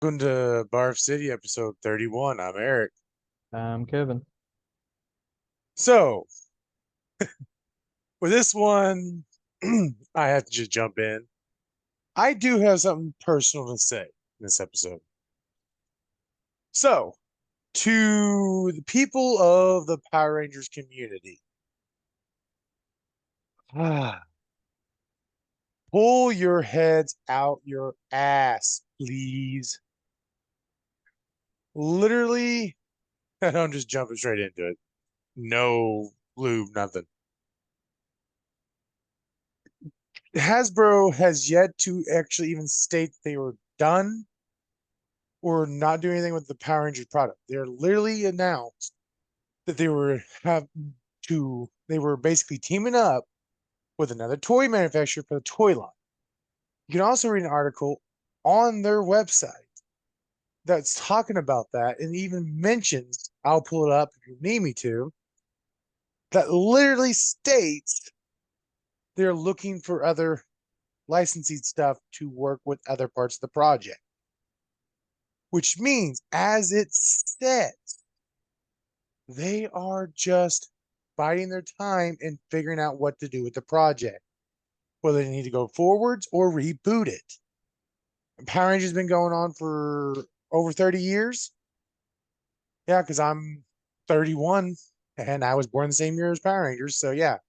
Welcome to Barf City, episode 31. I'm Eric. Kevin. So, with this one, I have to just jump in. I do have something personal to say in this episode. So, to the people of the Power Rangers community, pull your heads out your ass, please. Literally, I don't just jumping straight into it. No lube, nothing. Hasbro has yet to actually even state they were done or not doing anything with the Power Rangers product. They're literally announced that they were basically teaming up with another toy manufacturer for the toy line. You can also read an article on their website that's talking about that and even mentions, I'll pull it up if you need me to, that literally states they're looking for other licensing stuff to work with other parts of the project. Which means, as it says, they are just biding their time and figuring out what to do with the project, whether they need to go forwards or reboot it. Power Rangers has been going on for over 30 years. Yeah, because I'm 31 and I was born the same year as Power Rangers. So, yeah,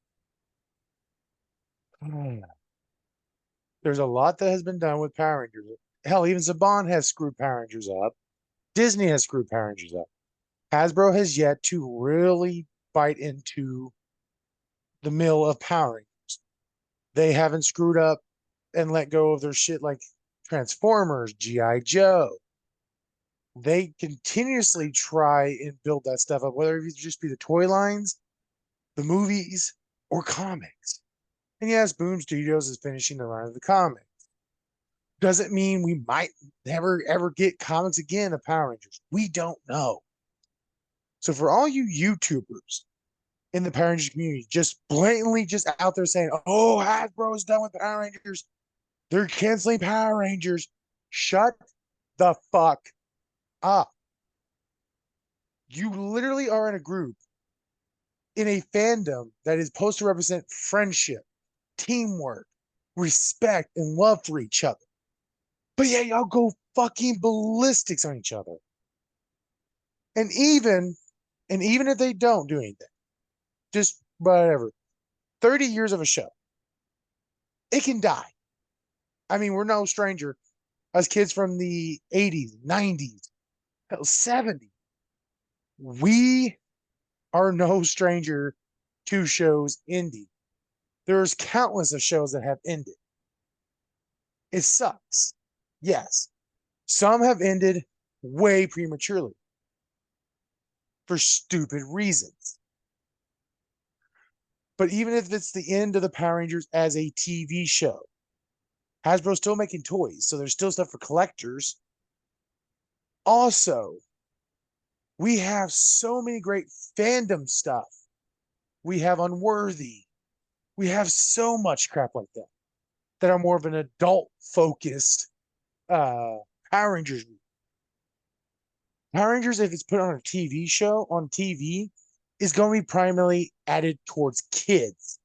there's a lot that has been done with Power Rangers. Hell, even Saban has screwed Power Rangers up. Disney has screwed Power Rangers up. Hasbro has yet to really bite into the mill of Power Rangers. They haven't screwed up and let go of their shit like Transformers, G.I. Joe. They continuously try and build that stuff up, whether it just be the toy lines, the movies, or comics. And yes, Boom Studios is finishing the run of the comics. Doesn't mean we might never ever get comics again of Power Rangers. We don't know. So for all you YouTubers in the Power Rangers community, just blatantly just out there saying, "Oh, Hasbro is done with Power Rangers. They're canceling Power Rangers." Shut the fuck up. You literally are in a group in a fandom that is supposed to represent friendship, teamwork, respect, and love for each other. But yeah, y'all go fucking ballistics on each other. And even if they don't do anything, just whatever. 30 years of a show, it can die. I mean, we're no stranger as kids from the 80s, 90s, 70s. We are no stranger to shows ending. There's countless of shows that have ended. It sucks. Yes. Some have ended way prematurely for stupid reasons. But even if it's the end of the Power Rangers as a TV show, Hasbro's still making toys, so there's still stuff for collectors. Also, we have so many great fandom stuff. We have Unworthy. We have so much crap like that that are more of an adult focused Power Rangers. Power Rangers, if it's put on a TV show on TV, is going to be primarily added towards kids.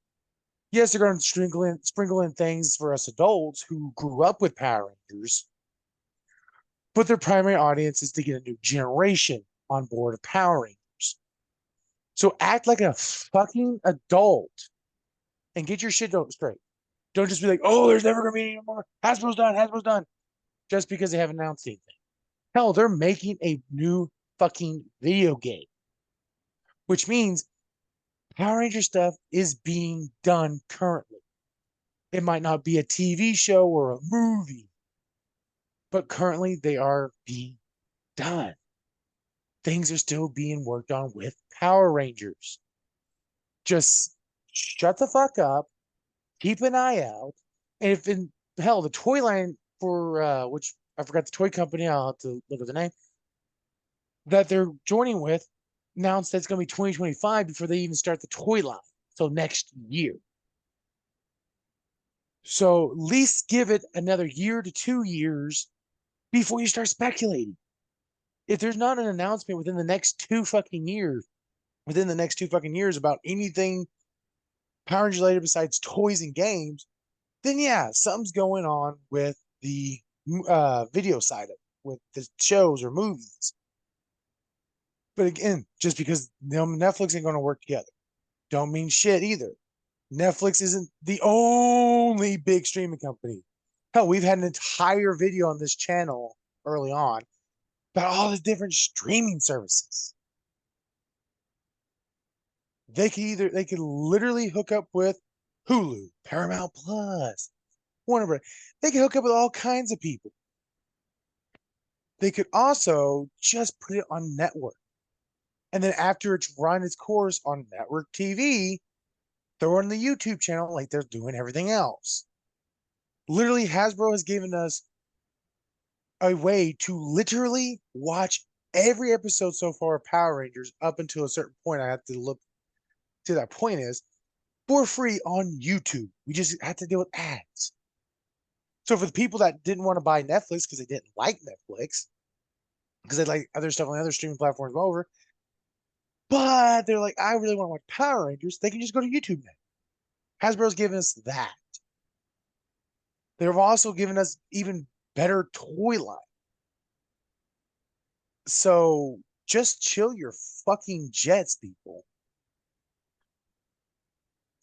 Yes, they're going to sprinkle in things for us adults who grew up with Power Rangers, but their primary audience is to get a new generation on board of Power Rangers. So act like a fucking adult and get your shit straight. Don't just be like, "Oh, there's never going to be any more. Hasbro's done. Hasbro's done," just because they haven't announced anything. Hell, they're making a new fucking video game, which means Power Ranger stuff is being done currently. It might not be a TV show or a movie, but currently they are being done. Things are still being worked on with Power Rangers. Just shut the fuck up, keep an eye out, and if in hell the toy line for which I forgot the toy company, I'll have to look at the name that they're joining with announced that it's going to be 2025 before they even start the toy line. So next year. So at least give it another year to 2 years before you start speculating. If there's not an announcement within the next 2 fucking years about anything Power Rangers related besides toys and games, then yeah, something's going on with the video side of it, with the shows or movies. But again, just because Netflix ain't going to work together, don't mean shit either. Netflix isn't the only big streaming company. Hell, we've had an entire video on this channel early on about all the different streaming services. They could literally hook up with Hulu, Paramount Plus, Warner Bros. They could hook up with all kinds of people. They could also just put it on network. And then after it's run its course on network TV, throw it on the YouTube channel like they're doing everything else. Literally, Hasbro has given us a way to literally watch every episode so far of Power Rangers up until a certain point. I have to look to that point is for free on YouTube. We just had to deal with ads. So for the people that didn't want to buy Netflix because they didn't like Netflix, because they like other stuff on the other streaming platforms over, but they're like, I really want to watch Power Rangers, they can just go to YouTube now. Hasbro's given us that. They've also given us even better toy line. So just chill your fucking jets, people.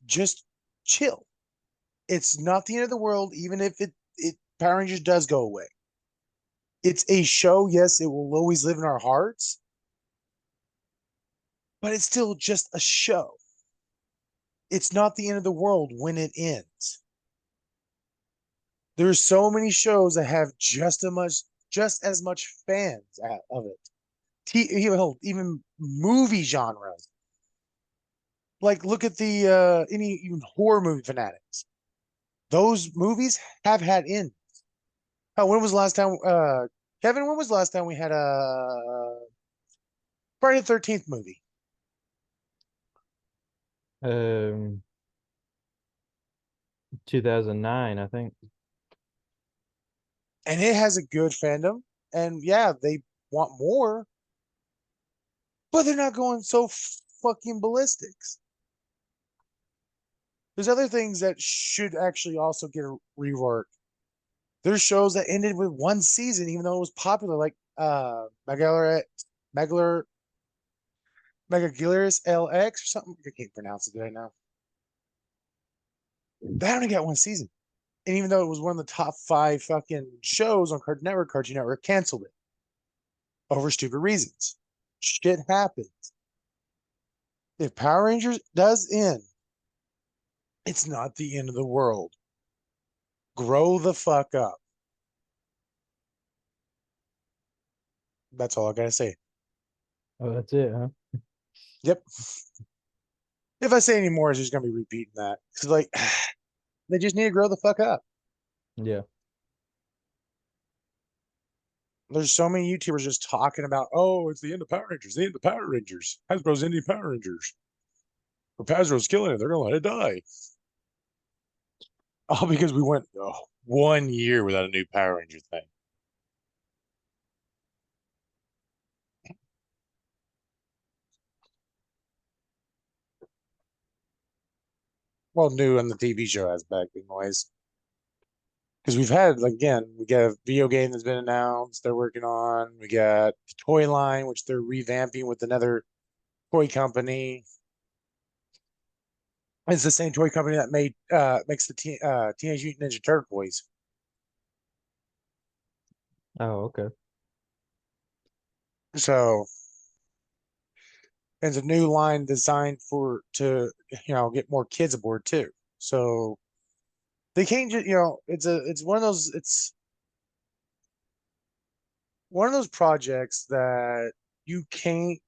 Just chill. It's not the end of the world, even if it Power Rangers does go away. It's a show, yes, it will always live in our hearts, but it's still just a show. It's not the end of the world when it ends. There's so many shows that have just as much fans of it. Even movie genres. Like look at the any even horror movie fanatics. Those movies have had ends. Oh, when was the last time Kevin, when was the last time we had a Friday the 13th movie? Um, 2009, I think. And it has a good fandom. And yeah, they want more, but they're not going so fucking ballistics. There's other things that should actually also get a rework. There's shows that ended with one season, even though it was popular, like Megalar Megagillerus LX or something. I can't pronounce it right now. They only got one season. And even though it was one of the top 5 fucking shows on Cartoon Network canceled it over stupid reasons. Shit happens. If Power Rangers does end, it's not the end of the world. Grow the fuck up. That's all I gotta say. Oh, that's it, huh? Yep. If I say any more, it's just gonna be repeating that. Cause like they just need to grow the fuck up. Yeah. There's so many YouTubers just talking about, oh, it's the end of Power Rangers, the end of Power Rangers. Hasbro's ending Power Rangers. Or Hasbro's killing it. They're gonna let it die. All because we went 1 year without a new Power Ranger thing. Well, new on the TV show aspect, anyways. Because we've had, like, again, we got a video game that's been announced, they're working on. We got the toy line, which they're revamping with another toy company. It's the same toy company that makes the Teenage Mutant Ninja Turtle toys. Oh, okay. So it's a new line designed for to get more kids aboard too. So they can't just it's one of those projects that you can't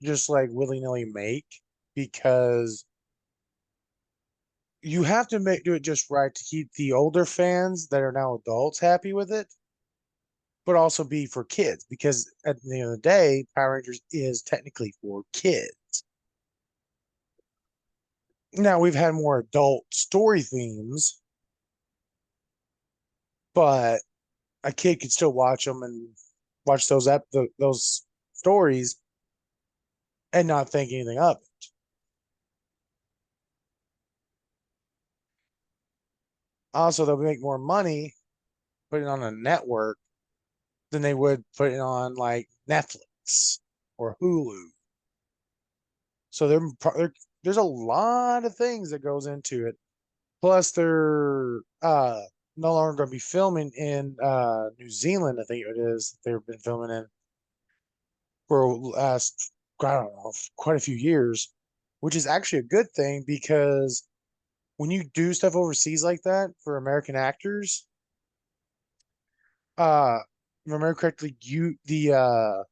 just like willy nilly make because you have to do it just right to keep the older fans that are now adults happy with it, but also be for kids because at the end of the day, Power Rangers is technically for kids. Now we've had more adult story themes, but a kid could still watch them and watch those stories and not think anything of it. Also, they'll make more money putting it on a network than they would put it on like Netflix or Hulu. So there's a lot of things that goes into it. Plus, they're no longer going to be filming in New Zealand. I think it is they've been filming in for last I don't know quite a few years, which is actually a good thing because when you do stuff overseas like that for American actors, if I remember correctly, you the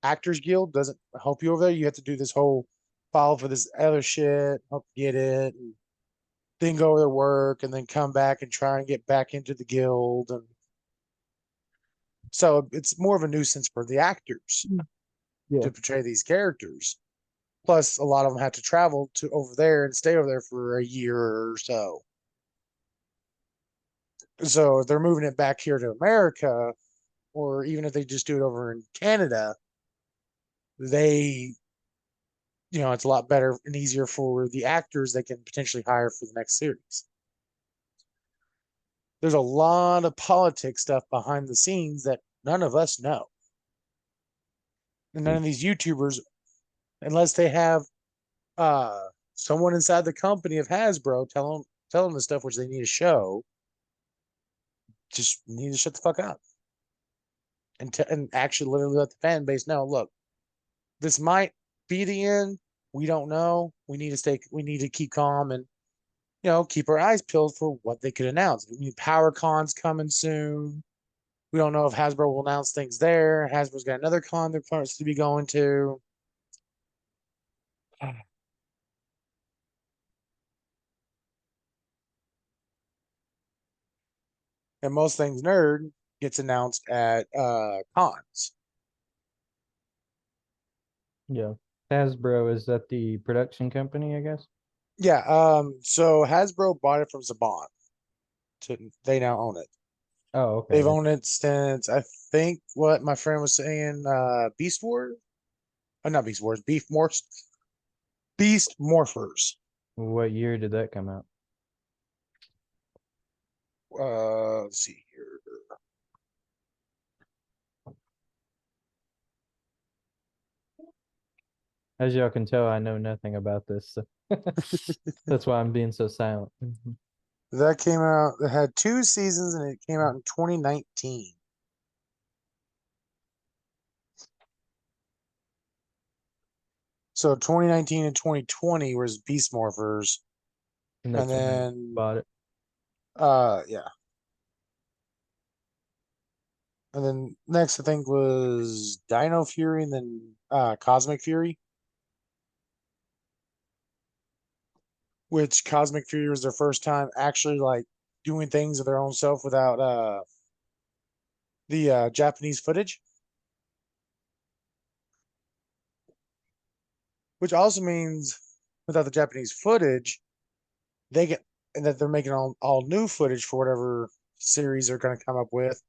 Actors Guild doesn't help you over there. You have to do this whole file for this other shit, help get it, and then go over to work, and then come back and try and get back into the guild, and so it's more of a nuisance for the actors Yeah. to portray these characters. Plus, a lot of them have to travel to over there and stay over there for a year or so. So if they're moving it back here to America, or even if they just do it over in Canada, they, it's a lot better and easier for the actors they can potentially hire for the next series. There's a lot of politics stuff behind the scenes that none of us know. And none of these YouTubers, unless they have someone inside the company of Hasbro tell them the stuff which they need to show, just need to shut the fuck up and actually literally let the fan base know, look, this might be the end. We don't know. We need to keep calm and keep our eyes peeled for what they could announce. I mean, PowerCon's coming soon. We don't know if Hasbro will announce things there. Hasbro's got another con they're supposed to be going to. And most things nerd gets announced at cons. Yeah. Hasbro, is that the production company, I guess? Yeah, so Hasbro bought it from Saban. They now own it. Oh, They've okay. owned it since I think what my friend was saying, Beast Wars? Not Beast Wars, Beast Morphers. What year did that come out? Let's see here. As y'all can tell, I know nothing about this. So that's why I'm being so silent. That came out, it had 2 seasons and it came out in 2019. So 2019 and 2020 was Beast Morphers. And And that's when I then, bought it. yeah. And then next, I think was Dino Fury and then Cosmic Fury, which Cosmic Fury was their first time actually like doing things of their own self without the Japanese footage, which also means without the Japanese footage, they get and that they're making all new footage for whatever series they're going to come up with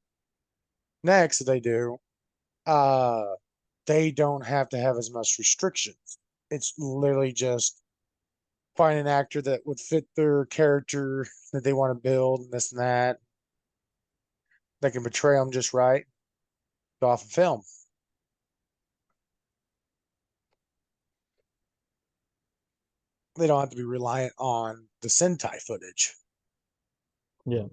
next. If they do, uh, they don't have to have as much restrictions. It's literally just find an actor that would fit their character that they want to build and this and that can portray them just right, go off of film. They don't have to be reliant on the Sentai footage, Yeah.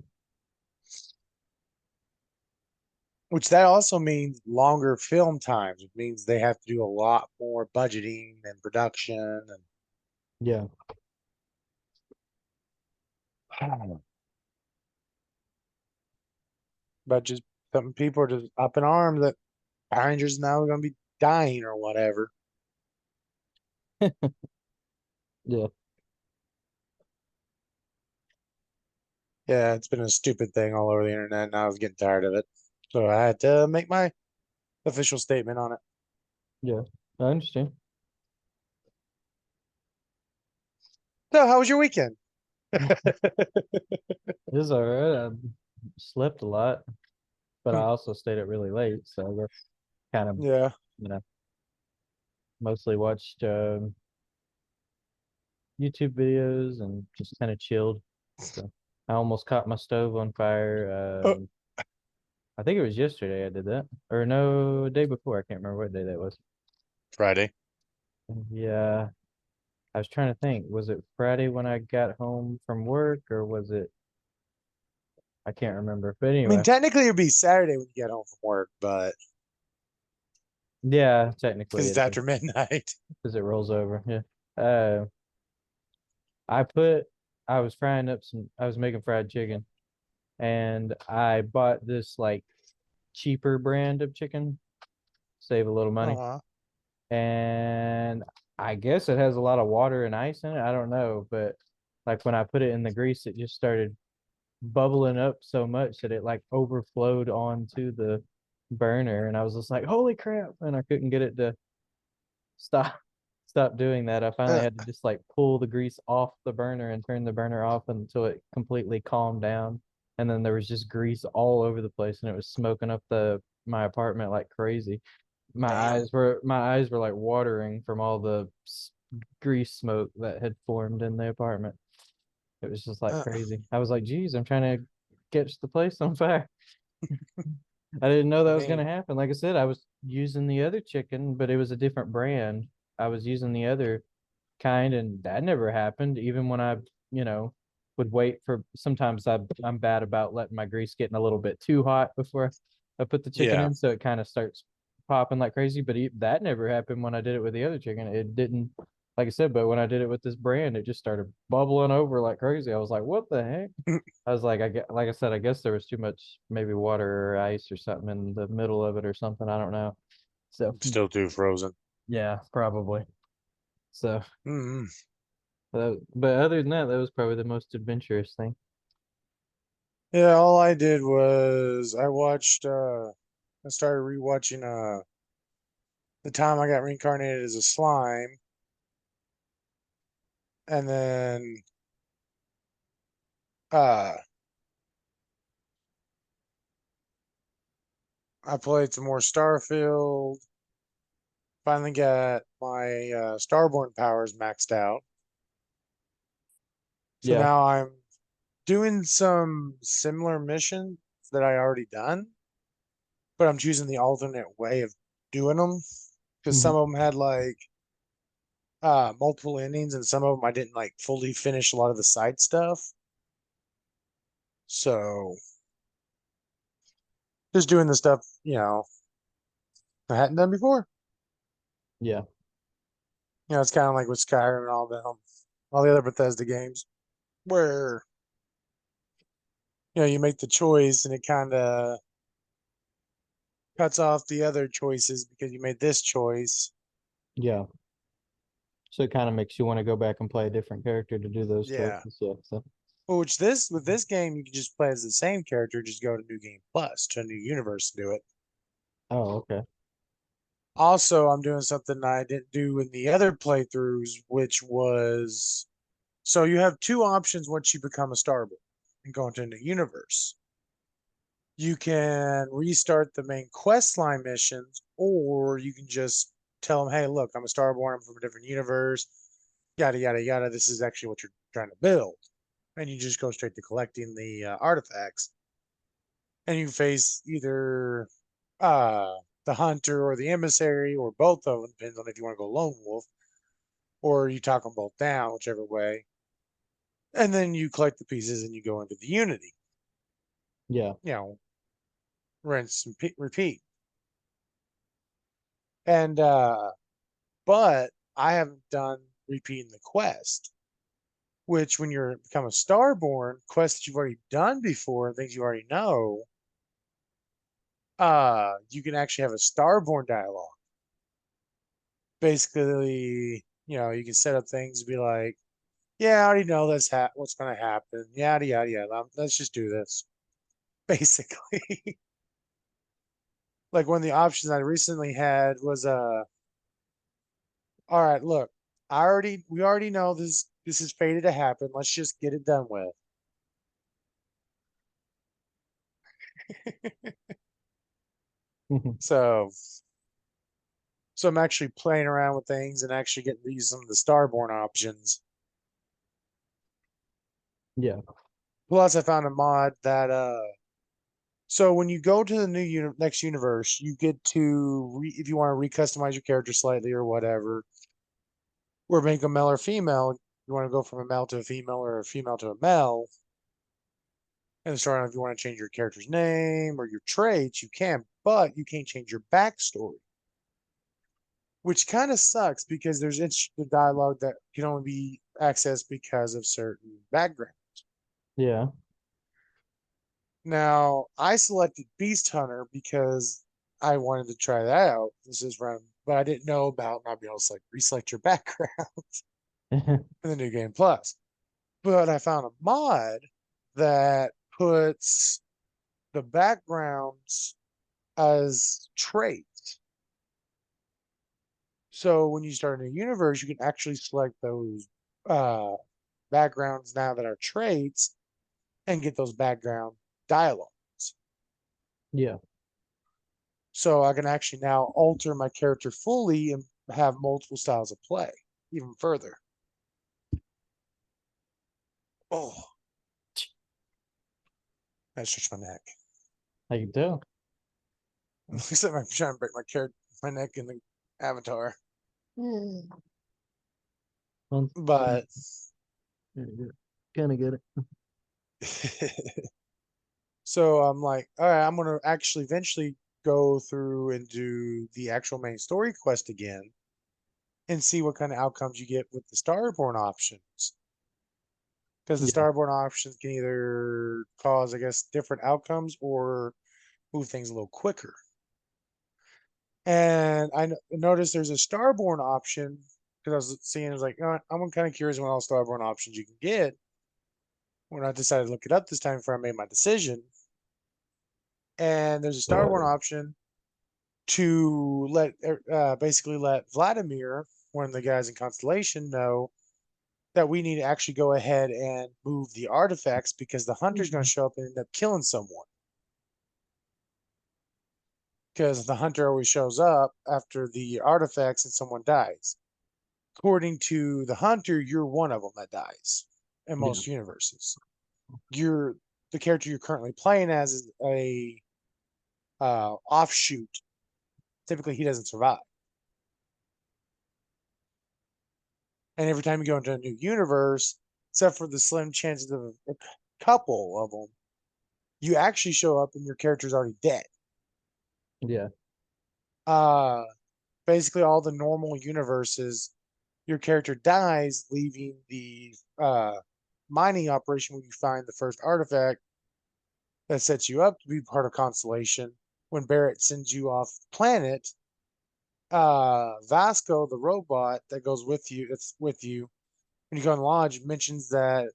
which that also means longer film times. It means they have to do a lot more budgeting and production Yeah. and but just some people are just up in arms that Power Rangers now are going to be dying or whatever. Yeah. Yeah, it's been a stupid thing all over the internet, and I was getting tired of it. So I had to make my official statement on it. Yeah. I understand. So, how was your weekend? It's all right. I slept a lot. but I also stayed up really late, so that's kind of, Yeah. you know, mostly watched YouTube videos and just kind of chilled. So I almost caught my stove on fire. Uh, I think it was yesterday I did that, or no, day before. I can't remember what day that was. Friday. Yeah, I was trying to think. Was it Friday when I got home from work, or was it? I can't remember. But I mean, anyway, technically it'd be Saturday when you get home from work, but yeah, because technically it's it is after midnight. because it rolls over. Yeah. Uh, I put. I was frying up some. I was making fried chicken, and I bought this like cheaper brand of chicken, save a little money. Uh-huh. And I guess it has a lot of water and ice in it. I don't know, but like when I put it in the grease, it just started bubbling up so much that it like overflowed onto the burner, and I was just like, "Holy crap!" And I couldn't get it to stop stop doing that. I finally Uh, had to just like pull the grease off the burner and turn the burner off until it completely calmed down. And then there was just grease all over the place, and it was smoking up the my apartment like crazy. Damn. My eyes were like watering from all the grease smoke that had formed in the apartment. It was just like Uh, crazy. I was like, geez, I'm trying to catch the place on fire. I didn't know I that was gonna mean, happen. Like I said, I was using the other chicken, but it was a different brand. I was using the other kind, and that never happened. Even when I, you know, would wait for. Sometimes I'm bad about letting my grease getting a little bit too hot before I put the chicken yeah. in, so it kind of starts popping like crazy. But that never happened when I did it with the other chicken. It didn't, like I said. But when I did it with this brand, it just started bubbling over like crazy. I was like, what the heck? I was like, like I said, I guess there was too much maybe water or ice or something in the middle of it or something. I don't know. So Still too frozen. yeah, probably. So, Mm. but other than that, that was probably the most adventurous thing. Yeah, all I did was I started rewatching the time I got reincarnated as a slime, and then uh I played some more Starfield. Finally got my Starborn powers maxed out. So Yeah. now I'm doing some similar missions that I already done, but I'm choosing the alternate way of doing them because Hmm. some of them had like multiple endings and some of them I didn't like fully finish a lot of the side stuff. So just doing the stuff, I hadn't done before. Yeah. It's kind of like with Skyrim and all the other Bethesda games where, you make the choice and it kind of cuts off the other choices because you made this choice. Yeah. So it kind of makes you want to go back and play a different character to do those Yeah. choices. Yeah. So, Well, which this with this game you can just play as the same character, just go to New Game Plus to a new universe and do it. oh, okay. Also, I'm doing something I didn't do in the other playthroughs, which was so you have two options once you become a Starboy and go into a new universe. You can restart the main quest line missions, or you can just tell them, "Hey, look, I'm a Starborn. I'm from a different universe. Yada yada yada. This is actually what you're trying to build," and you just go straight to collecting the artifacts. And you face either the hunter or the emissary, or both of them, depends on if you want to go lone wolf, or you talk them both down, whichever way. And then you collect the pieces and you go into the Unity. Yeah. You know, rinse and repeat. And but I haven't done repeating the quest, which when you're become a Starborn, quests that you've already done before and things you already know, you can actually have a Starborn dialogue. Basically, you can set up things to be like, yeah, I already know what's going to happen. Yada yada yada. Let's just do this. Basically, like one of the options I recently had was all right, look, we already know this is fated to happen. Let's just get it done with. So, so I'm actually playing around with things and actually getting to use some of the Starborn options. Yeah. Plus, I found a mod that so when you go to the next universe, you get to if you want to recustomize your character slightly or whatever, or make a male or female. You want to go from a male to a female or a female to a male. And starting if you want to change your character's name or your traits, you can, but you can't change your backstory, which kind of sucks because there's the dialogue that can only be accessed because of certain background. Yeah. Now, I selected Beast Hunter because I wanted to try that out. This is run, but I didn't know about not being able to like reselect your background in the new game plus. But I found a mod that puts the backgrounds as traits. So when you start a new universe, you can actually select those uh, backgrounds now that are traits and get those background dialogues. Yeah. So I can actually now alter my character fully and have multiple styles of play even further. Oh, I stretched my neck. I can tell. Except I'm trying to break my neck in the avatar. Well, But kind of get it. so I'm like, all right, I'm gonna actually eventually go through and do the actual main story quest again and see what kind of outcomes you get with the Starborn options. Because the Yeah. Starborn options can either cause, I guess, different outcomes or move things a little quicker. And I noticed there's a Starborn option because I was seeing, I was like, I'm kind of curious what all Starborn options you can get. When I decided to look it up this time before I made my decision, and there's a Starborn option to basically let Vladimir, one of the guys in Constellation, know that we need to actually go ahead and move the artifacts because the hunter's going to show up and end up killing someone. Because the hunter always shows up after the artifacts and someone dies. According to the hunter, you're one of them that dies in Yeah. most universes. You're the character you're currently playing as is a offshoot. Typically, he doesn't survive. And every time you go into a new universe, except for the slim chances of a couple of them, you actually show up and your character's already dead. Yeah. Uh, Basically, all the normal universes, your character dies, leaving the mining operation where you find the first artifact that sets you up to be part of Constellation. When Barrett sends you off planet, Vasco, the robot that goes with you, it's with you when you go in lodge, mentions that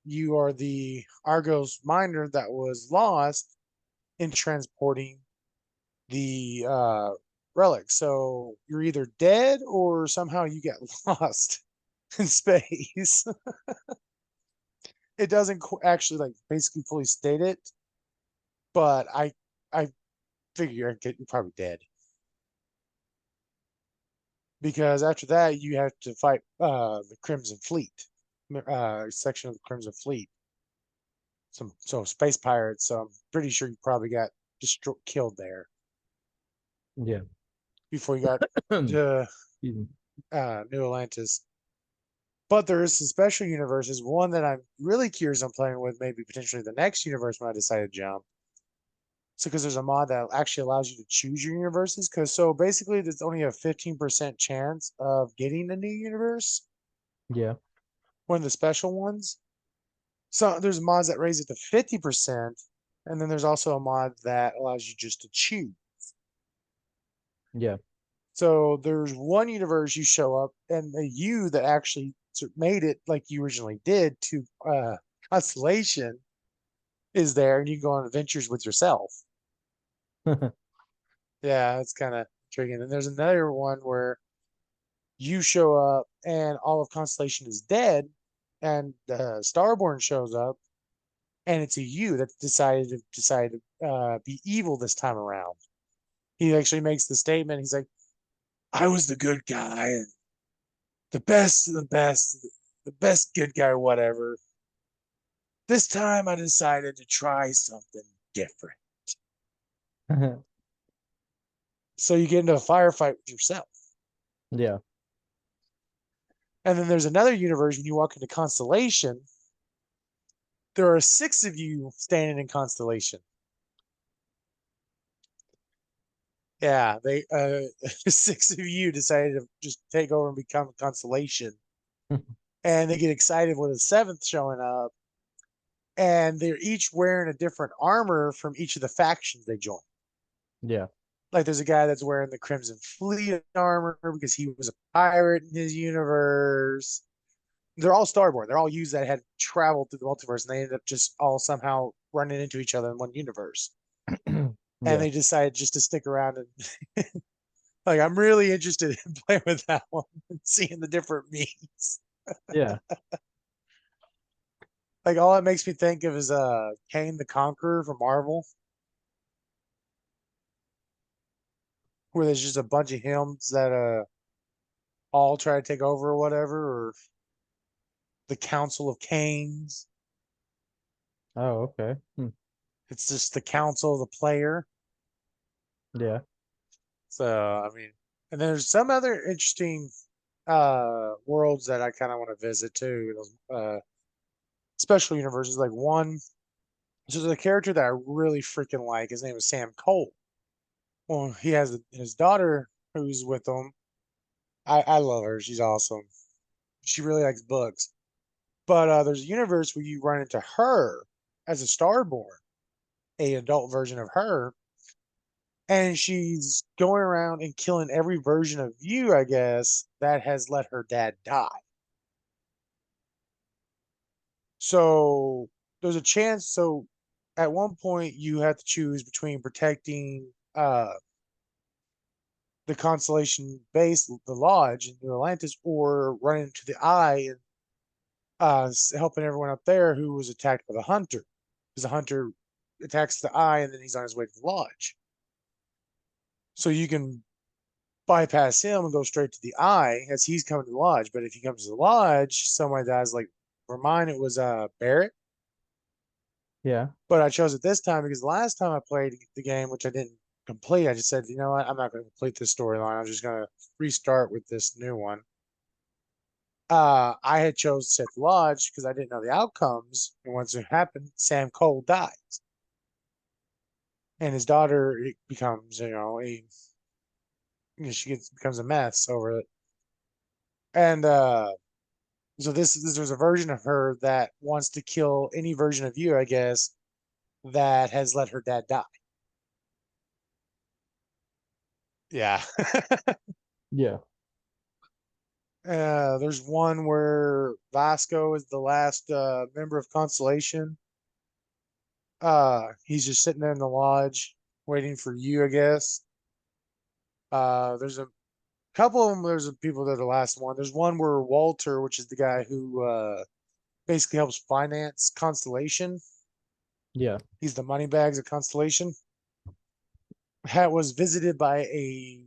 you are the Argos miner that was lost in transporting the relic. So you're either dead or somehow you get lost in space. It doesn't actually like basically fully state it, but I figure you're probably dead because after that you have to fight the Crimson Fleet, section of the Crimson Fleet. So space pirates. So I'm pretty sure you probably got killed there Yeah. before you got to Excuse me. New Atlantis. But there is some special universes. One that I'm really curious on playing with, maybe potentially the next universe when I decide to jump. So, because there's a mod that actually allows you to choose your universes. Because so basically, there's only a 15% chance of getting a new universe, Yeah. one of the special ones. So there's mods that raise it to 50%, and then there's also a mod that allows you just to choose. Yeah. So there's one universe you show up, and the you that actually made it like you originally did to Constellation is there, and you can go on adventures with yourself. Yeah, it's kind of intriguing. And there's another one where you show up, and all of Constellation is dead, and Starborn shows up, and it's a you that decided to be evil this time around. He actually makes the statement. He's like, I was the good guy and the best of the best good guy, whatever. This time I decided to try something different. So you get into a firefight with yourself. Yeah. And then there's another universe when you walk into Constellation, there are six of you standing in Constellation. Yeah, they six of you decided to just take over and become Constellation. And they get excited with a seventh showing up. And they're each wearing a different armor from each of the factions they join. Yeah. Like there's a guy that's wearing the Crimson Fleet armor because he was a pirate in his universe. They're all starborn. They're all used that had traveled through the multiverse, and they ended up just all somehow running into each other in one universe. And Yeah. they decided just to stick around and like I'm really interested in playing with that one and seeing the different memes. Yeah. Like all it makes me think of is Kane the Conqueror from Marvel, where there's just a bunch of hymns that all try to take over or whatever, or the Council of Canes. Oh, okay. It's just the council of the player. Yeah. So I mean, and there's some other interesting worlds that I kind of want to visit too. Those special universes, like one. So there's a character that I really freaking like. His name is Sam Cole. Well, he has his daughter who's with him. I love her. She's awesome. She really likes books. But there's a universe where you run into her as a Starborn, a adult version of her, and she's going around and killing every version of you, I guess, that has let her dad die. So there's a chance. So at one point, you have to choose between protecting the Constellation base, the Lodge in New Atlantis, or running into the Eye and helping everyone up there who was attacked by the Hunter. Because the Hunter attacks the Eye and then he's on his way to the Lodge. So you can bypass him and go straight to the Eye as he's coming to the Lodge. But if he comes to the Lodge, somebody dies. Like for mine, it was Barrett. Yeah. But I chose it this time because the last time I played the game, which I didn't complete, I just said, you know what, I'm not going to complete this storyline. I'm just going to restart with this new one. I had chose Seth Lodge because I didn't know the outcomes, and once it happened, Sam Cole dies, and his daughter becomes, becomes a mess over it, and so there's a version of her that wants to kill any version of you, I guess, that has let her dad die. Yeah. Yeah. There's one where Vasco is the last member of Constellation. He's just sitting there in the lodge waiting for you, I guess. There's a couple of them. There's people that are the last one. There's one where Walter, which is the guy who basically helps finance Constellation. Yeah. He's the money bags of Constellation. Was visited by a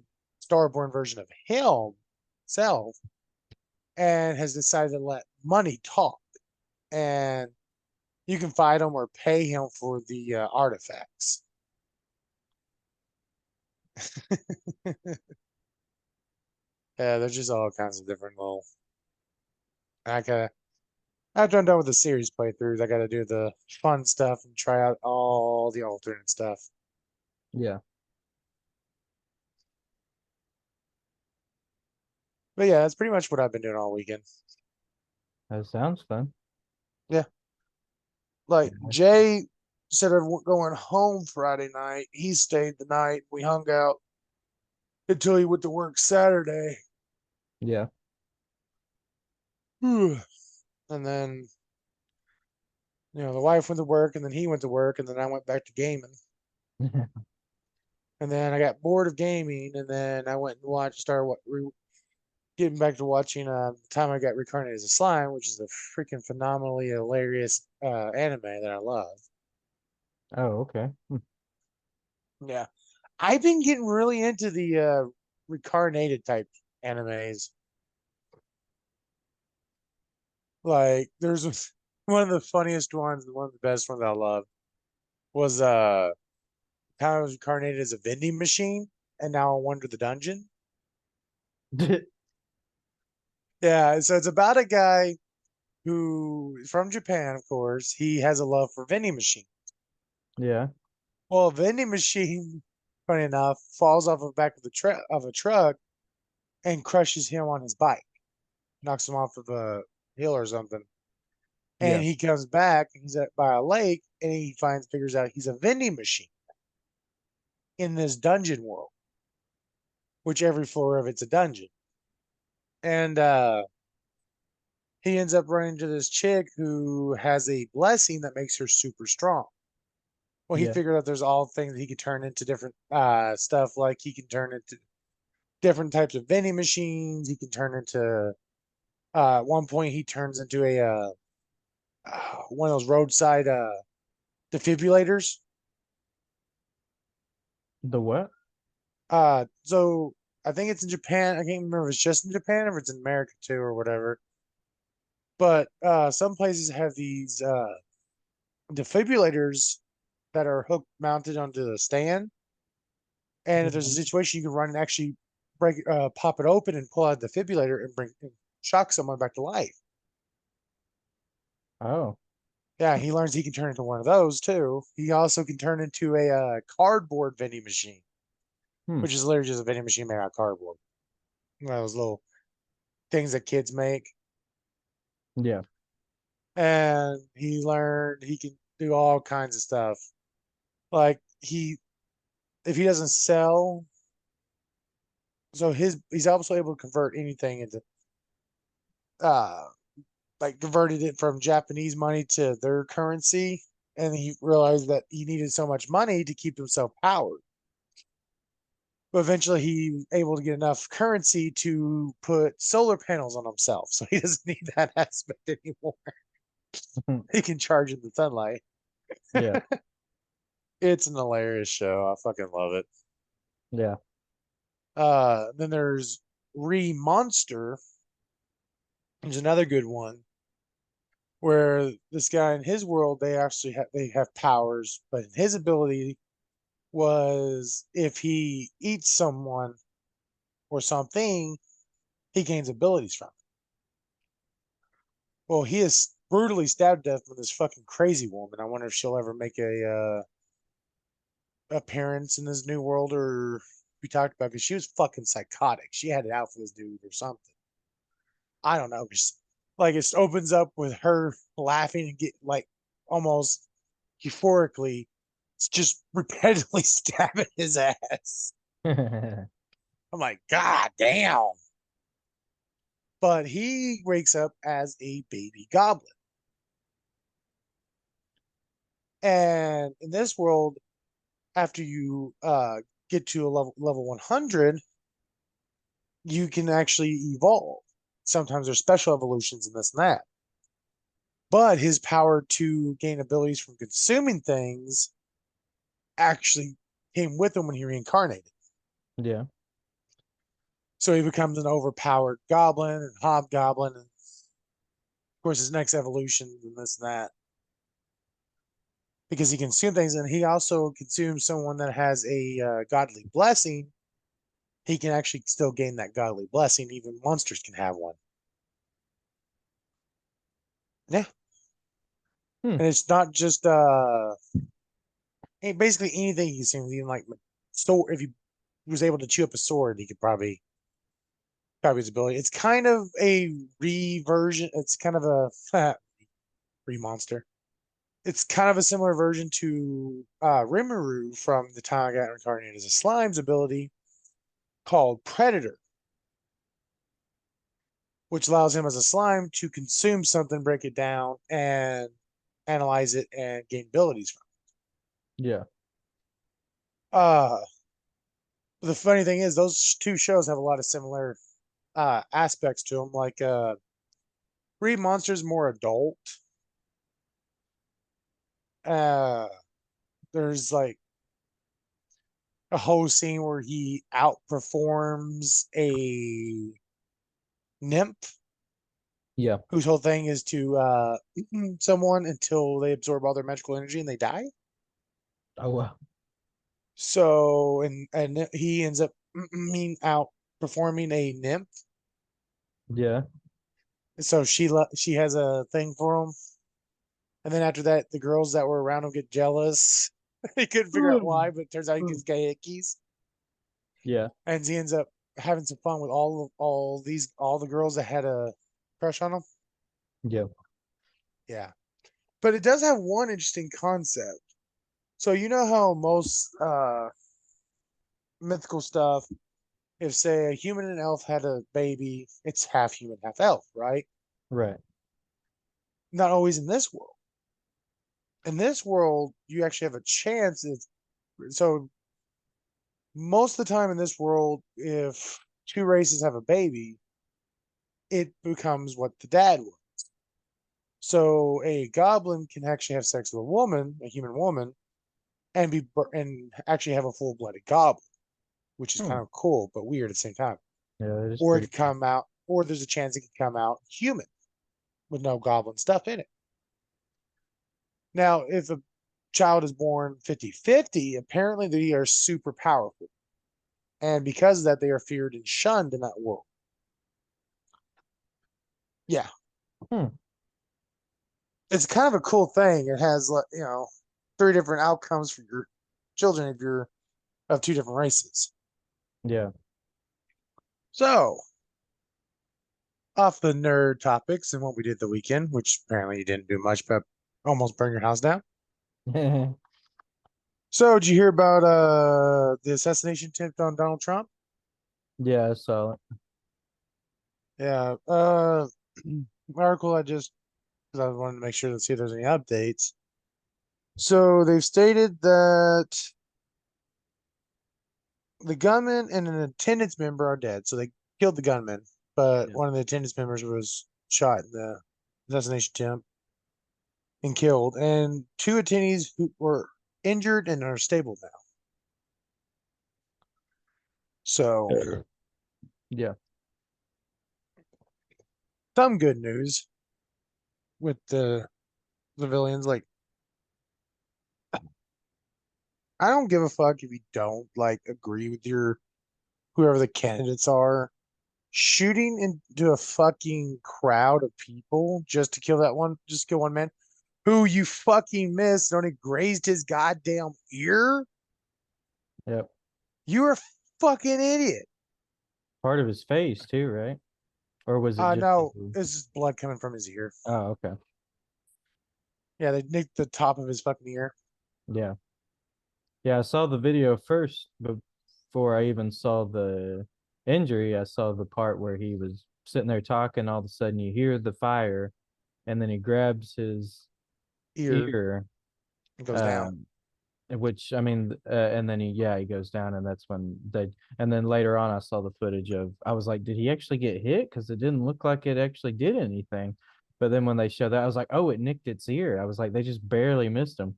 Starborn version of himself and has decided to let money talk. And you can fight him or pay him for the artifacts. Yeah, there's just all kinds of different little. I gotta After I'm done with the series playthroughs, I gotta do the fun stuff and try out all the alternate stuff. Yeah. But yeah, that's pretty much what I've been doing all weekend. That sounds fun. Yeah, like Jay said of going home Friday night. He stayed the night. We hung out until he went to work Saturday. Yeah. And then, the wife went to work, and then he went to work, and then I went back to gaming. And then I got bored of gaming, and then I went and getting back to watching the time I got reincarnated as a slime, which is a freaking phenomenally hilarious anime that I love. Oh, okay. Yeah, I've been getting really into the reincarnated type animes. Like there's one of the funniest ones, one of the best ones I love was how I was reincarnated as a vending machine and now I wander the dungeon. Yeah, so it's about a guy who is from Japan, of course. He has a love for vending machine. Yeah. Well, a vending machine, funny enough, falls off the back of a truck and crushes him on his bike, knocks him off of a hill or something. And Yeah. he comes back, and he's at by a lake, and he figures out he's a vending machine in this dungeon world, which every floor of it's a dungeon. And he ends up running into this chick who has a blessing that makes her super strong. Well, he Yeah. figured out there's all things he could turn into different stuff, like he can turn into different types of vending machines. He can turn into at one point he turns into a one of those roadside defibrillators. The what? So I think it's in Japan. I can't remember if it's just in Japan or if it's in America too or whatever. But some places have these defibrillators that are hooked mounted onto the stand. And if there's a Mhm. situation, you can run and actually pop it open and pull out the defibrillator and shock someone back to life. Oh. Yeah, he learns he can turn into one of those too. He also can turn into a cardboard vending machine, Hmm. which is literally just a vending machine made out of cardboard. One of those little things that kids make. Yeah. And he learned he can do all kinds of stuff. Like if he doesn't sell, so he's also able to convert anything into uh like converted it from Japanese money to their currency, and he realized that he needed so much money to keep himself powered. But eventually, he was able to get enough currency to put solar panels on himself, so he doesn't need that aspect anymore. He can charge in the sunlight. Yeah. It's an hilarious show. I fucking love it. Yeah. Then there's Re Monster, which is another good one where this guy in his world they have powers, but his ability was if he eats someone or something, he gains abilities from it. Well, he is brutally stabbed to death with this fucking crazy woman. I wonder if she'll ever make a appearance in this new world or we talked about because she was fucking psychotic. She had it out for this dude or something. I don't know. Just like it opens up with her laughing and get like almost euphorically, it's just repetitively stabbing his ass. I'm like, God damn. But he wakes up as a baby goblin. And in this world, after you get to a level 100, you can actually evolve. Sometimes there's special evolutions in this and that. But his power to gain abilities from consuming things actually came with him when he reincarnated. Yeah. So he becomes an overpowered goblin and hobgoblin, and of course his next evolution and this and that. Because he consumes things, and he also consumes someone that has a godly blessing. He can actually still gain that godly blessing. Even monsters can have one. Yeah, Hmm. and it's not just basically anything he consumes. Even like sword, if he was able to chew up a sword, he could probably his ability. It's kind of a reversion. It's kind of a re monster. It's kind of a similar version to Rimuru from the time I got reincarnated as a slime's ability called Predator, which allows him as a slime to consume something, break it down, and analyze it and gain abilities from Yeah. it. The funny thing is, those two shows have a lot of similar aspects to them. Like Breed Monster's more adult. Uh, there's like a whole scene where he outperforms a nymph Yeah. whose whole thing is to someone until they absorb all their magical energy and they die. Oh wow. So and he ends up outperforming a nymph. Yeah. So she has a thing for him, and then after that, the girls that were around him get jealous. He couldn't figure out why, but it turns out he gets gay hickeys, Yeah. and he ends up having some fun with all the girls that had a crush on him. Yeah. Yeah, but it does have one interesting concept. So you know how most mythical stuff, if say a human and an elf had a baby, it's half human, half elf, right? Right. Not always in this world. In this world, you actually have a chance. So most of the time in this world, if two races have a baby, it becomes what the dad was. So a goblin can actually have sex with a woman, a human woman, and actually have a full blooded goblin, which is Hmm. kind of cool but weird at the same time. Yeah, it is Or it pretty could cool. come out, or there's a chance it could come out human with no goblin stuff in it. Now, if a child is born 50-50, apparently they are super powerful. And because of that, they are feared and shunned in that world. Yeah, Hmm. it's kind of a cool thing. It has, three different outcomes for your children if you're of two different races. Yeah. So, off the nerd topics and what we did the weekend, which apparently you didn't do much, but almost burn your house down. So, did you hear about the assassination attempt on Donald Trump? Yeah, I saw it. Yeah, article I just because I wanted to make sure to see if there's any updates. So they've stated that the gunman and an attendance member are dead. So they killed the gunman, but Yeah. one of the attendance members was shot in the assassination attempt and killed, and two attendees who were injured and are stable now. So Yeah. some good news with the civilians. Like, I don't give a fuck if you don't like agree with your whoever the candidates are. Shooting into a fucking crowd of people just to kill that one, just kill one man who you fucking missed and only grazed his goddamn ear. Yep. You're a fucking idiot. Part of his face too, right? Or was it just his No, this is blood coming from his ear. Oh, okay. Yeah, they nicked the top of his fucking ear. Yeah. Yeah, I saw the video first before I even saw the injury. I saw the part where he was sitting there talking, all of a sudden you hear the fire, and then he grabs his Ear. ear, It goes down. um, which I mean, and then he goes down, and that's when and then later on I saw the footage of, I was like, did he actually get hit? Because it didn't look like it actually did anything. But then when they showed that, I was like, oh, it nicked its ear. I was like, they just barely missed him.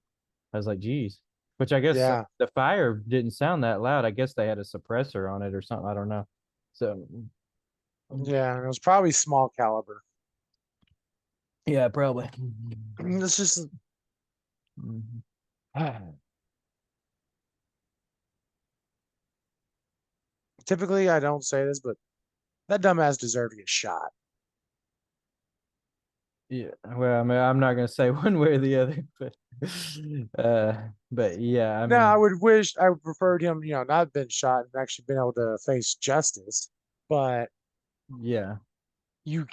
I was like, geez. Which I guess Yeah. the fire didn't sound that loud. I guess they had a suppressor on it or something. I don't know. So Yeah. It was probably small caliber. yeah, probably. It's just typically I don't say this, but that dumbass deserved to get shot. Yeah, well, I mean, I'm not gonna say one way or the other, but yeah, I Now, mean, I would prefer him, not been shot and actually been able to face justice. But yeah, you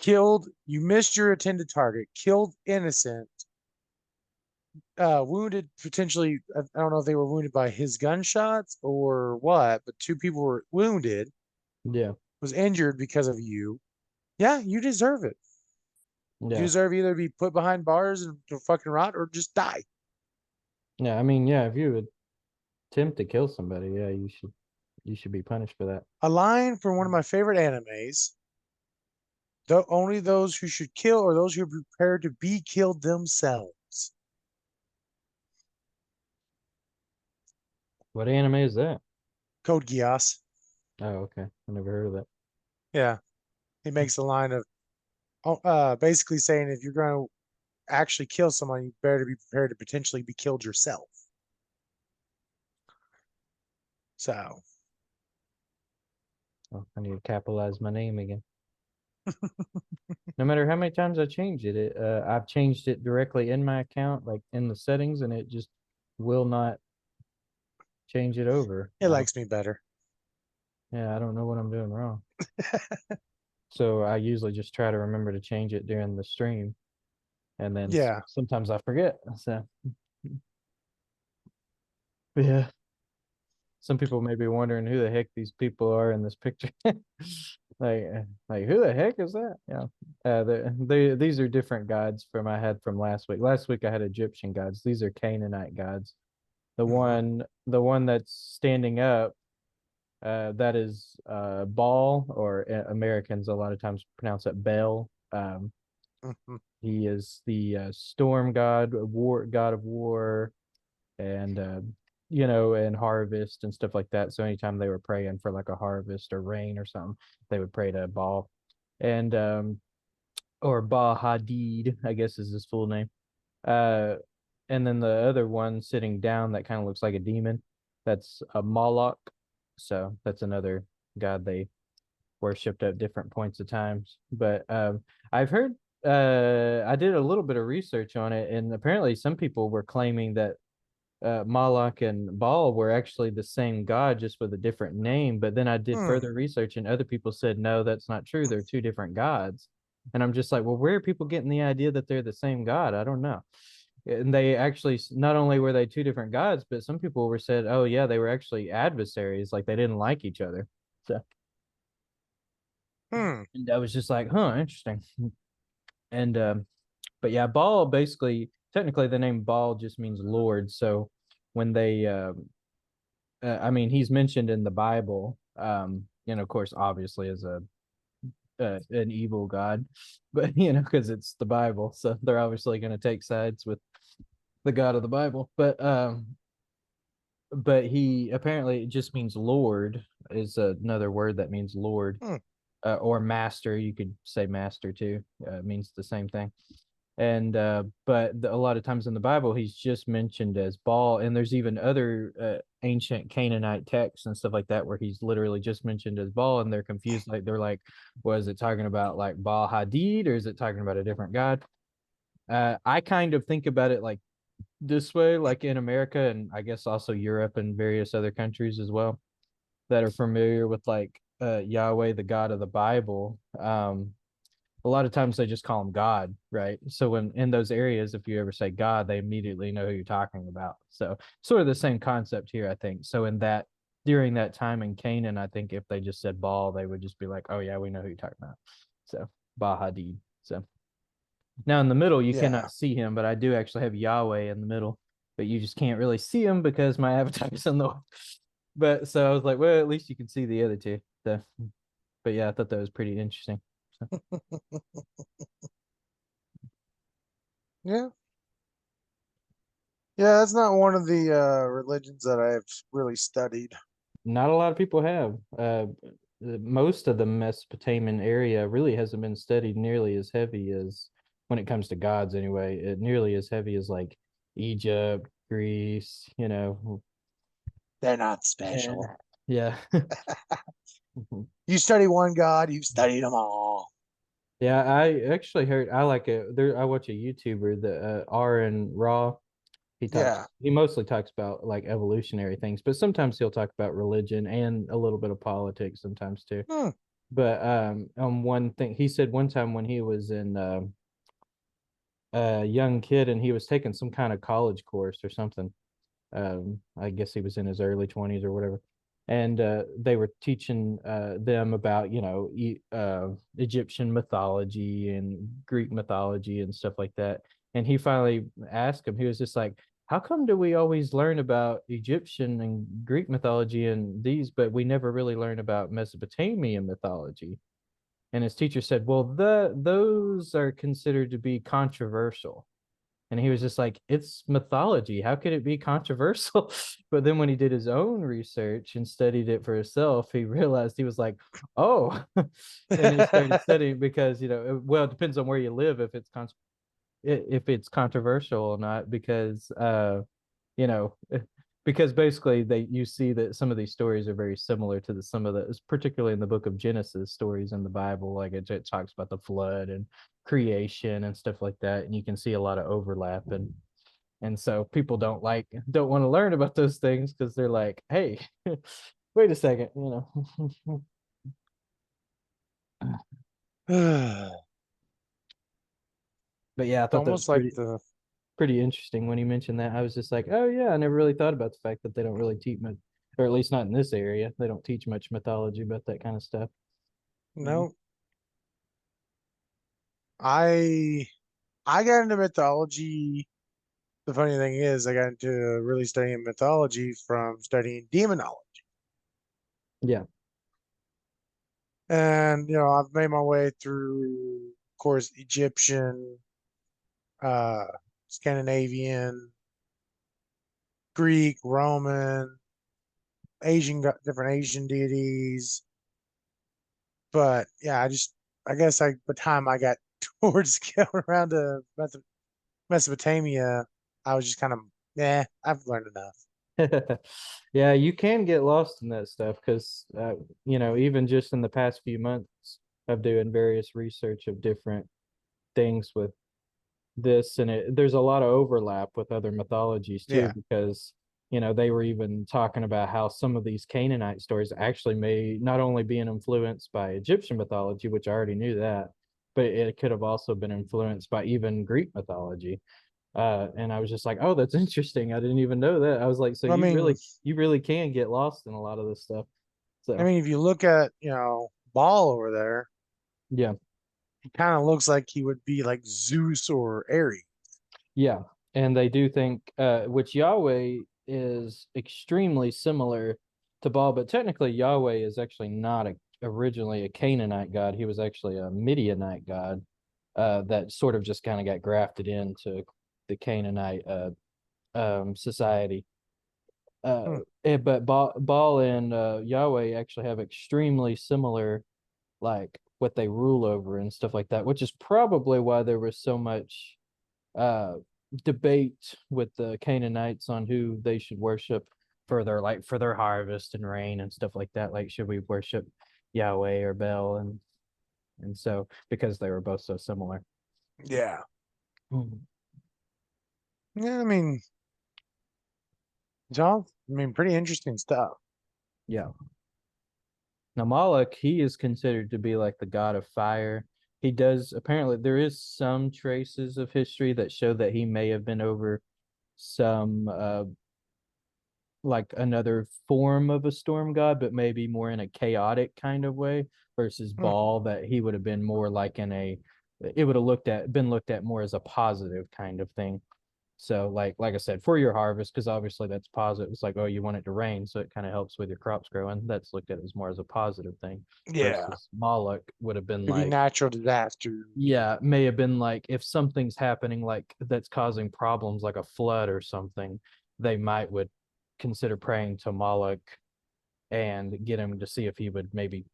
missed your intended target, killed innocent, wounded potentially. I don't know if they were wounded by his gunshots or what, but two people were wounded, yeah, was injured because of you. Yeah, you deserve it. You yeah, deserve either to be put behind bars and to fucking rot or just die. yeah. I mean, yeah, if you would attempt to kill somebody, yeah, you should be punished for that. A line from one of my favorite animes. Only those who should kill are those who are prepared to be killed themselves. What anime is that? Code Geass. Oh, okay. I never heard of that. Yeah, he makes a line of basically saying if you're going to actually kill someone, you better be prepared to potentially be killed yourself. So, Oh, I need to capitalize my name again. No matter how many times I change it, I've changed it directly in my account, like in the settings, and it just will not change it over. it likes me better. Yeah, I don't know what I'm doing wrong. So I usually just try to remember to change it during the stream, and then Yeah. sometimes I forget. So, but yeah, some people may be wondering who the heck these people are in this picture. like, like who the heck is that? Yeah, these are different gods from I had from last week. Last week I had Egyptian gods. These are Canaanite gods. Hmm. The one that's standing up, that is Baal, or Americans a lot of times pronounce it Bel. Hmm. He is the storm god, god of war, and and harvest and stuff like that. So anytime they were praying for like a harvest or rain or something, they would pray to Baal, and or Ba Hadid, I guess is his full name. Uh, and then the other one sitting down that kind of looks like a demon, that's a Moloch. So that's another god they worshipped at different points of times. But I've heard, I did a little bit of research on it, and apparently some people were claiming that Moloch and Baal were actually the same god, just with a different name. But then I did Hmm. further research, and other people said no, that's not true. They're two different gods. And I'm just like, well, where are people getting the idea that they're the same god? I don't know. And they actually, not only were they two different gods, but some people were said, oh yeah, they were actually adversaries, like they didn't like each other. So, Hmm. and I was just like, huh, interesting. And but yeah, Baal basically, technically, the name Baal just means Lord. So when they I mean, he's mentioned in the Bible, of course, obviously as a an evil god, but because it's the Bible, so they're obviously going to take sides with the God of the Bible. But he apparently, it just means Lord, is another word that means Lord, Hmm. or master. You could say master too. It means the same thing. And but a lot of times in the Bible he's just mentioned as Baal, and there's even other ancient Canaanite texts and stuff like that where he's literally just mentioned as Baal, and they're confused, like they're like, was it talking about like Baal Hadid, or is it talking about a different god? I kind of think about it like this way, like in America, and I guess also Europe and various other countries as well that are familiar with like Yahweh, the God of the Bible. A lot of times they just call him God, right? So when in those areas, if you ever say God, they immediately know who you're talking about. So sort of the same concept here, I think. So in that, during that time in Canaan, I think if they just said Baal, they would just be like, oh yeah, we know who you're talking about. So Ba Hadid. So now in the middle, you Yeah. cannot see him, but I do actually have Yahweh in the middle, but you just can't really see him because my avatar is in the. But so I was like, well, at least you can see the other two. So, but yeah, I thought that was pretty interesting. So, Yeah. Yeah, that's not one of the religions that I've really studied. not a lot of people have. Most of the Mesopotamian area really hasn't been studied nearly as heavy as, when it comes to gods anyway, nearly as heavy as like Egypt, Greece, They're not and special. yeah. You study one god, you've studied them all. Yeah, I actually heard, I like it. There, I watch a YouTuber, the Aaron Raw. Yeah. He mostly talks about like evolutionary things, but sometimes he'll talk about religion and a little bit of politics sometimes too. Hmm. But on one thing, he said one time when he was in a young kid and he was taking some kind of college course or something. I guess he was in his early 20s or whatever. And they were teaching them about, Egyptian mythology and Greek mythology and stuff like that. And he finally asked him, he was just like, how come do we always learn about Egyptian and Greek mythology and these, but we never really learn about Mesopotamian mythology? And his teacher said, well, those are considered to be controversial. And he was just like, it's mythology. How could it be controversial? But then when he did his own research and studied it for himself, he realized he was like, oh, and he started studying because, well, it depends on where you live if it's controversial or not, because you know, because basically you see that some of these stories are very similar to some of the, particularly in the book of Genesis stories in the Bible. Like it talks about the flood and creation and stuff like that, and you can see a lot of overlap, and so people don't want to learn about those things because they're like, hey, wait a second, It's But yeah, I thought that was almost like pretty interesting when he mentioned that. I was just like, oh yeah, I never really thought about the fact that they don't really teach much, or at least not in this area. They don't teach much mythology about that kind of stuff. Mm. no. I I got into mythology. The funny thing is, I got into really studying mythology from studying demonology. Yeah, And, I've made my way through, of course, Egyptian, uh, Scandinavian, Greek, Roman, different Asian deities. But yeah, I guess by the time I got towards going around to Mesopotamia, I was just kind of, yeah, I've learned enough. yeah, you can get lost in that stuff because even just in the past few months of doing various research of different things with this, and there's a lot of overlap with other mythologies too, Yeah. because they were even talking about how some of these Canaanite stories actually may not only be influenced by Egyptian mythology, which I already knew that, but it could have also been influenced by even Greek mythology. And I was just like, oh, that's interesting. I didn't even know that. I was like, so I mean, you really can get lost in a lot of this stuff. I So mean, if you look at, Baal over there, yeah. he kind of looks like he would be like Zeus or Ares. Yeah, and they do think which Yahweh is extremely similar to Baal, but technically Yahweh is actually not originally a Canaanite god. He was actually a Midianite god that sort of just kind of got grafted into the Canaanite society. Hmm. But Baal and Yahweh actually have extremely similar, like what they rule over and stuff like that, which is probably why there was so much uh debate with the Canaanites on who they should worship for their harvest and rain and stuff like that. Like, should we worship Yahweh or Bel? And so because they were both so similar. Yeah. Mhm. Yeah, I mean, John, pretty interesting stuff. Yeah. Now Moloch, he is considered to be like the god of fire. He does apparently there is some traces of history that show that he may have been over some like another form of a storm god, but maybe more in a chaotic kind of way versus Hmm. Baal, that he would have been more like it would have been looked at more as a positive kind of thing. So like I said, for your harvest, because obviously that's positive. It's like, oh, you want it to rain, so it kind of helps with your crops growing. That's looked at as more as a positive thing. Yeah. Versus Moloch would have been Could be like, natural disasters. yeah, may have been like if something's happening like that's causing problems like a flood or something, they might would consider praying to Moloch and get him to see if he would maybe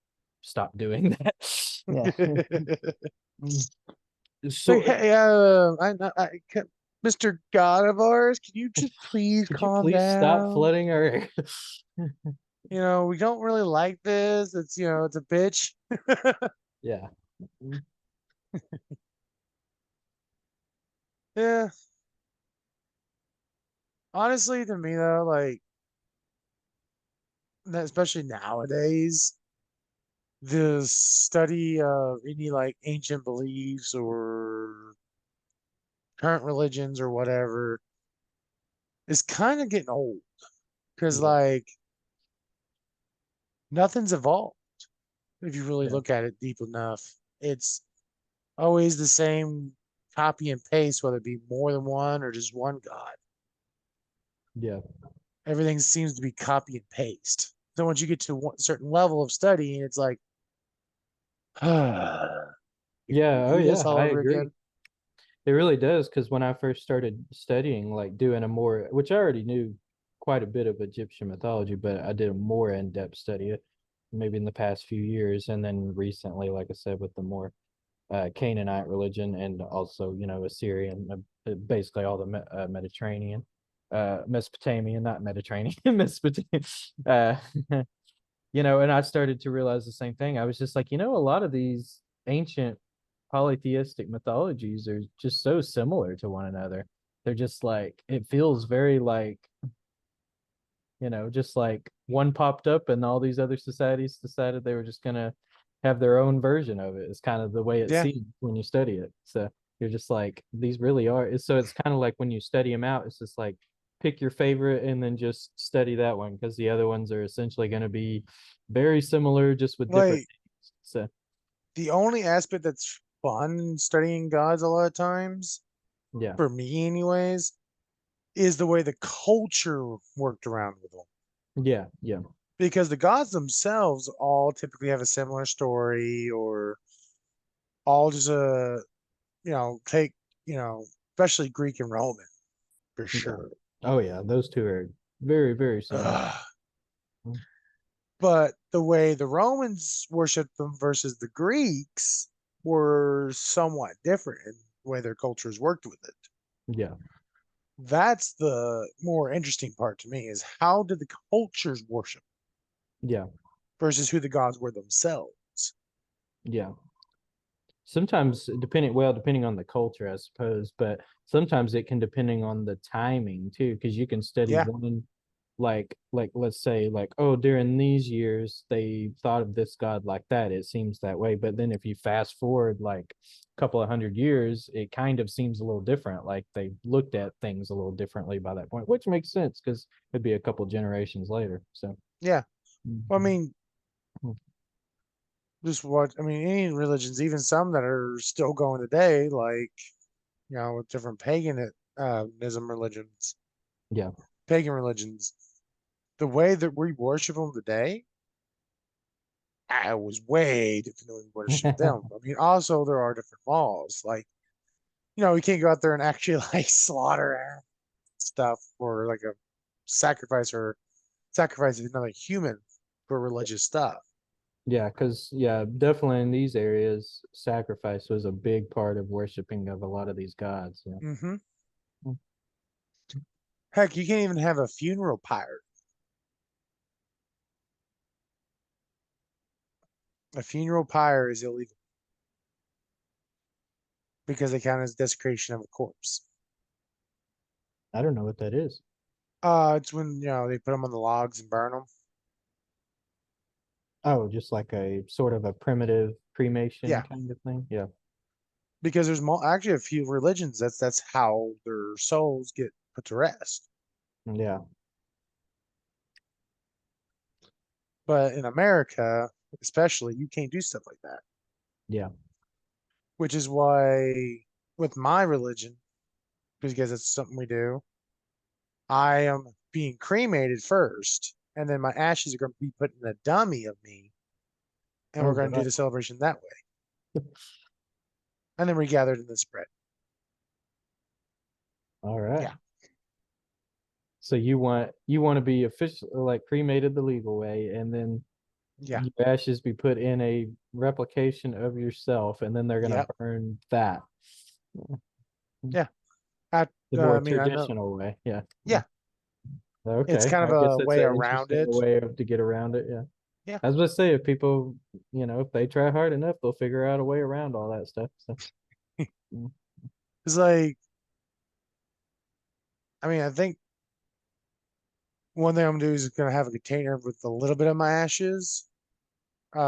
stop doing that. Yeah. Like, So hey, Mr. God of ours, can you just please could you calm please stop down? flooding our We don't really like this. It's a bitch. Yeah. Yeah. Honestly, to me though, like, especially nowadays, the study of any like ancient beliefs or current religions or whatever is kind of getting old because Yeah. like nothing's evolved if you really Yeah. look at it deep enough. It's always the same copy and paste, whether it be more than one or just one god. Yeah. Everything seems to be copy and paste. So once you get to a certain level of studying, it's like, we Yeah. Oh do this yeah, all I over agree. again. It really does, because when I first started studying, like doing a more, which I already knew quite a bit of Egyptian mythology, but I did a more in-depth study maybe in the past few years, and then recently, like I said, with the more Canaanite religion and also, Assyrian, basically all the Mediterranean, Mesopotamian, not Mediterranean, Mesopotamian. And I started to realize the same thing. I was just like, a lot of these ancient polytheistic mythologies are just so similar to one another. They're just like, it feels very like, just like one popped up and all these other societies decided they were just gonna have their own version of it. It's kind of the way it Yeah, seems when you study it. So you're just like, these really are. So it's kind of like when you study them out, it's just like pick your favorite and then just study that one because the other ones are essentially going to be very similar, just with different like names. So the only aspect that's fun in studying gods a lot of times, yeah, for me anyways, is the way the culture worked around with them. yeah, yeah, Because the gods themselves all typically have a similar story or all just take, especially Greek and Roman for yeah. sure. Oh yeah, those two are very, very similar. Ugh. But the way the Romans worshiped them versus the Greeks were somewhat different in the way their cultures worked with it. Yeah, That's the more interesting part to me is how did the cultures worship yeah, versus who the gods were themselves. yeah. Sometimes depending on the culture, I suppose, but sometimes it can depending on the timing too, because you can study Yeah, one, like let's say like, oh, during these years they thought of this god like that, it seems that way. But then if you fast forward like a couple of hundred years, it kind of seems a little different. Like they looked at things a little differently by that point, which makes sense because it'd be a couple generations later. So yeah. Well, I mhm. mean, just what I mean, any religions, even some that are still going today, like with different paganism religions, Yeah, pagan religions, the way that we worship them today, I was way different than we worship them. I mean, also there are different laws, like we can't go out there and actually like slaughter stuff or like a sacrifice or sacrifice another human for religious stuff. yeah, because yeah, definitely in these areas, sacrifice was a big part of worshiping of a lot of these gods. Yeah. Hmm. Heck, you can't even have a funeral pyre. A funeral pyre is illegal because they count as desecration of a corpse. I don't know what that is. It's when they put them on the logs and burn them. Oh, just like a sort of a primitive cremation Yeah, kind of thing. Yeah. because there's actually a few religions that's how their souls get put to rest. Yeah. But in America, especially, you can't do stuff like that. Yeah. Which is why, with my religion, because it's something we do, I am being cremated first, and then my ashes are going to be put in a dummy of me, and Oh, we're going to do wow. the celebration that way. And then we gathered in the spread. All right. Yeah, So you want to be official like cremated the legal way, and then yeah, your ashes be put in a replication of yourself, and then they're gonna yep, burn that yeah. I, the I more mean, I know. traditional way. Yeah. Yeah, it's Okay, kind of I guess a that's way an around interesting it. way to get around it. Yeah, Yeah, I was gonna say if people, if they try hard enough, they'll figure out a way around all that stuff. So, mm, it's like, I mean, I think one thing I'm gonna do is gonna have a container with a little bit of my ashes, to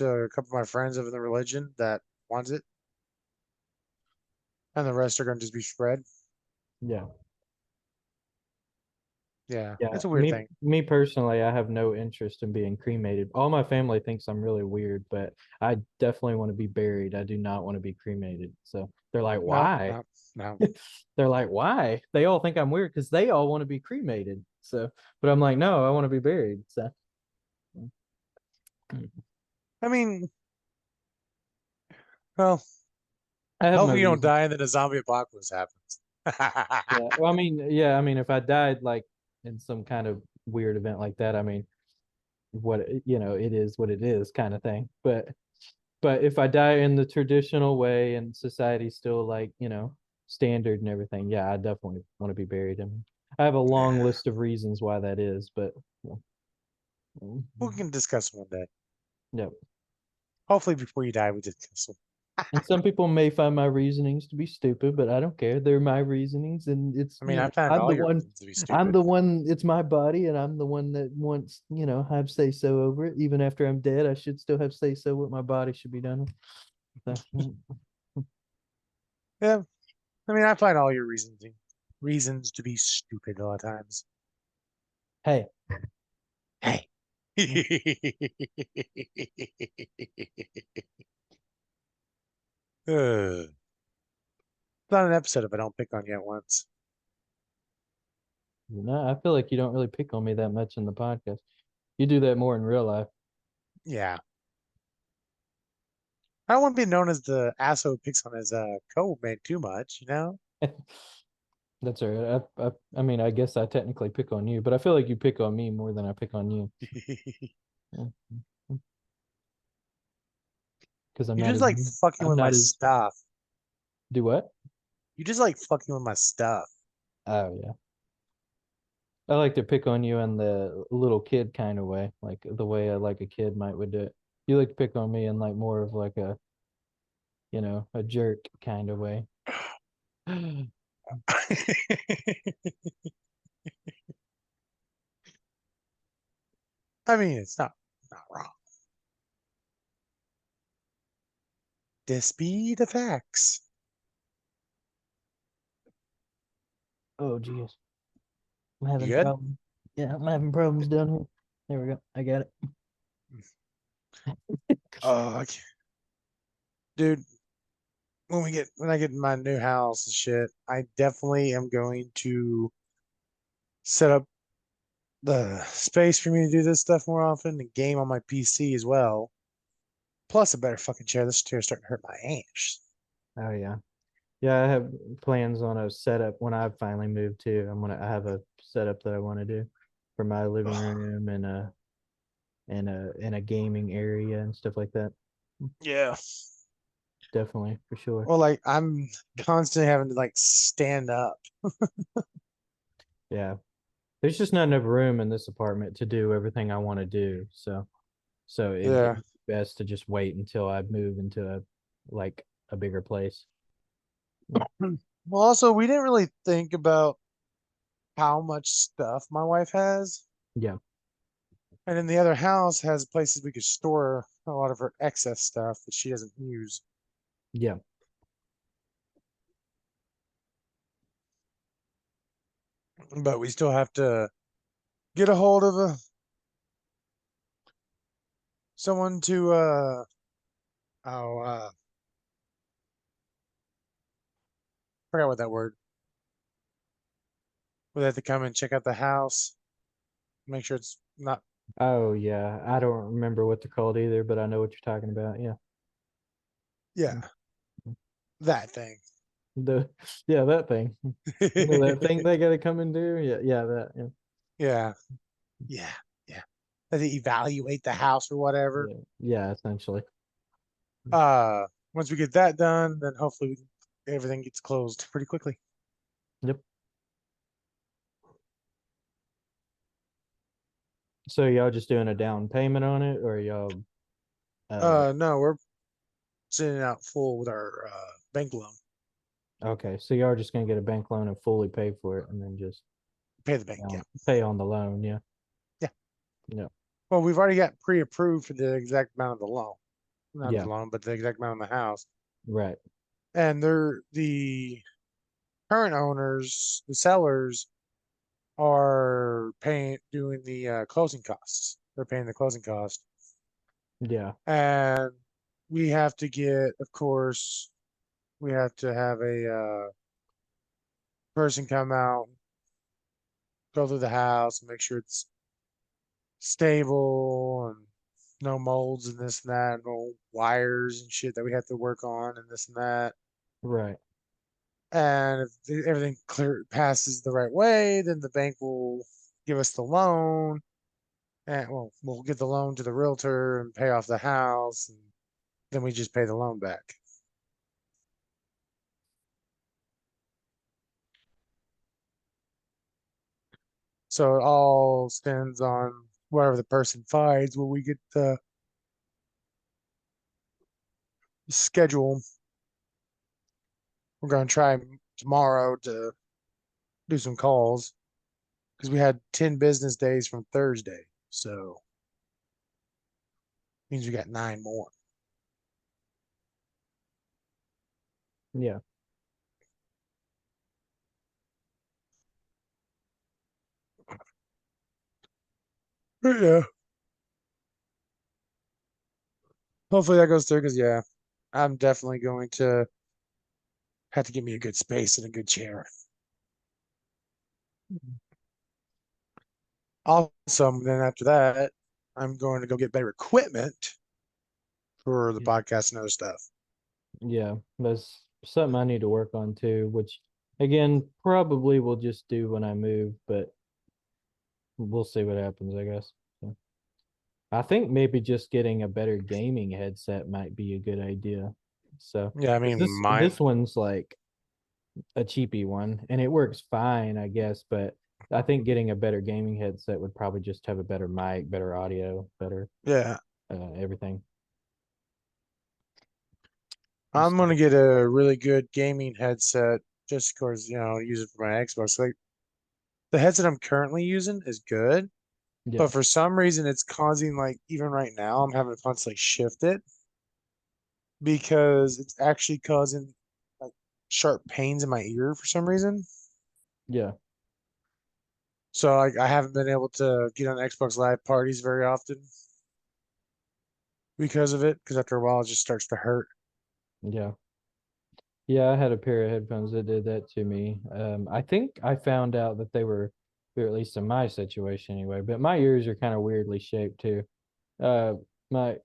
a couple of my friends of the religion that wants it, and the rest are gonna just be spread. yeah, Yeah, yeah. it's a weird Me, thing. me personally, I have no interest in being cremated. All my family thinks I'm really weird, but I definitely want to be buried. I do not want to be cremated. So they're like, No, why? no, no. They're like, why? They all think I'm weird because they all want to be cremated. So, but I'm like, no, I want to be buried. So, I mean, well, I have my Hopefully you don't reason. die and then a zombie apocalypse happens. Yeah. Well, I mean, yeah, I mean, if I died like in some kind of weird event like that, I mean, it is what it is kind of thing. But if I die in the traditional way and society's still like, standard and everything, yeah, I definitely want to be buried. And I have a long list of reasons why that is, but We can discuss one day. yeah. Hopefully before you die, we discuss them. And some people may find my reasonings to be stupid, but I don't care. They're my reasonings, and I mean, I found all your reasons to be I'm stupid. the one, it's my body, and I'm the one that wants, have say so over it. Even after I'm dead, I should still have say so what my body should be done with. So, Yeah, I mean, I find all your reasons to be stupid a lot of times. hey, Hey. It's not an episode if I don't pick on you at once. I feel like you don't really pick on me that much in the podcast. You do that more in real life. Yeah. I don't want to be known as the asshole who picks on his co-mate too much, you know? That's all right. I mean, I guess I technically pick on you, but I feel like you pick on me more than I pick on you. Because You just like fucking I'm with my not as, stuff. do what? You just like fucking with my stuff. Oh, yeah. I like to pick on you in the little kid kind of way, like the way like a kid might would do it. You like to pick on me in like more of like a jerk kind of way. I mean, it's not wrong. This be the facts. Oh, geez. I'm You having good? problems. Yeah, I'm having problems down here. There we go. I got it. Okay. Dude, when I get in my new house and shit, I definitely am going to set up the space for me to do this stuff more often and game on my PC as well. Plus a better fucking chair. This chair's starting to hurt my ass. Oh, yeah. Yeah, I have plans on a setup when I finally move too. I have a setup that I want to do for my living Ugh. room and a gaming area and stuff like that. Yeah. Definitely, for sure. Well, like I'm constantly having to like stand up. Yeah. There's just not enough room in this apartment to do everything I want to do. So it'd Yeah. be best to just wait until I move into a bigger place. Well, also we didn't really think about how much stuff my wife has. Yeah. And then the other house has places we could store a lot of her excess stuff that she doesn't use. Yeah. But we still have to get a hold of someone to oh forgot what that word. We have to come and check out the house, make sure it's not Oh yeah. I don't remember what they're called either, but I know what you're talking about. Yeah. yeah, that thing. The yeah, that thing. That thing they gotta come and do. Yeah, yeah, that. Yeah. Yeah, yeah, yeah. Have to evaluate the house or whatever. Yeah. Yeah, essentially. Uh, Once we get that done, then hopefully everything gets closed pretty quickly. Yep. So y'all just doing a down payment on it, or y'all No, we're sending out full with our bank loan. okay, so y'all are just gonna get a bank loan and fully pay for it and then just Pay the bank, yeah, pay on the loan, yeah. yeah. Yeah. Well, we've already got pre-approved for the exact amount of the loan, not the Yeah, loan, but the exact amount of the house. right. And they're the current owners, the sellers, are doing the closing costs. They're paying the closing cost, Yeah. and we have to get, of course, we have to have a person come out, go through the house, and make sure it's stable and no molds and this and that, no wires and shit that we have to work on and this and that. Right. And if everything clear passes the right way, then the bank will give us the loan, and well, we'll give the loan to the realtor and pay off the house, and then we just pay the loan back. So it all stands on whatever the person finds when we get the schedule. We're going to try tomorrow to do some calls because we had 10 business days from Thursday. So means we got 9 more. Yeah. But yeah, hopefully that goes through because, yeah, I'm definitely going to have to get me a good space and a good chair. Also, then after that, I'm going to go get better equipment for the Yeah. podcast and other stuff. Yeah. That's something I need to work on too, which again, probably will just do when I move, but we'll see what happens, I guess. So, I think maybe just getting a better gaming headset might be a good idea. So, Yeah, I 'cause mean, this one's like a cheapy one and it works fine, I guess, but I think getting a better gaming headset would probably just have a better mic, better audio, better yeah, everything. I'm So, gonna get a really good gaming headset just because use it for my Xbox. Like the headset I'm currently using is good, yeah, but for some reason it's causing like even right now I'm having to constantly shift it because it's actually causing like sharp pains in my ear for some reason. yeah. So like I haven't been able to get on Xbox Live parties very often because of it. Because after a while it just starts to hurt. Yeah. Yeah, I had a pair of headphones that did that to me. I think I found out that they were, or at least in my situation anyway, but my ears are kind of weirdly shaped too. My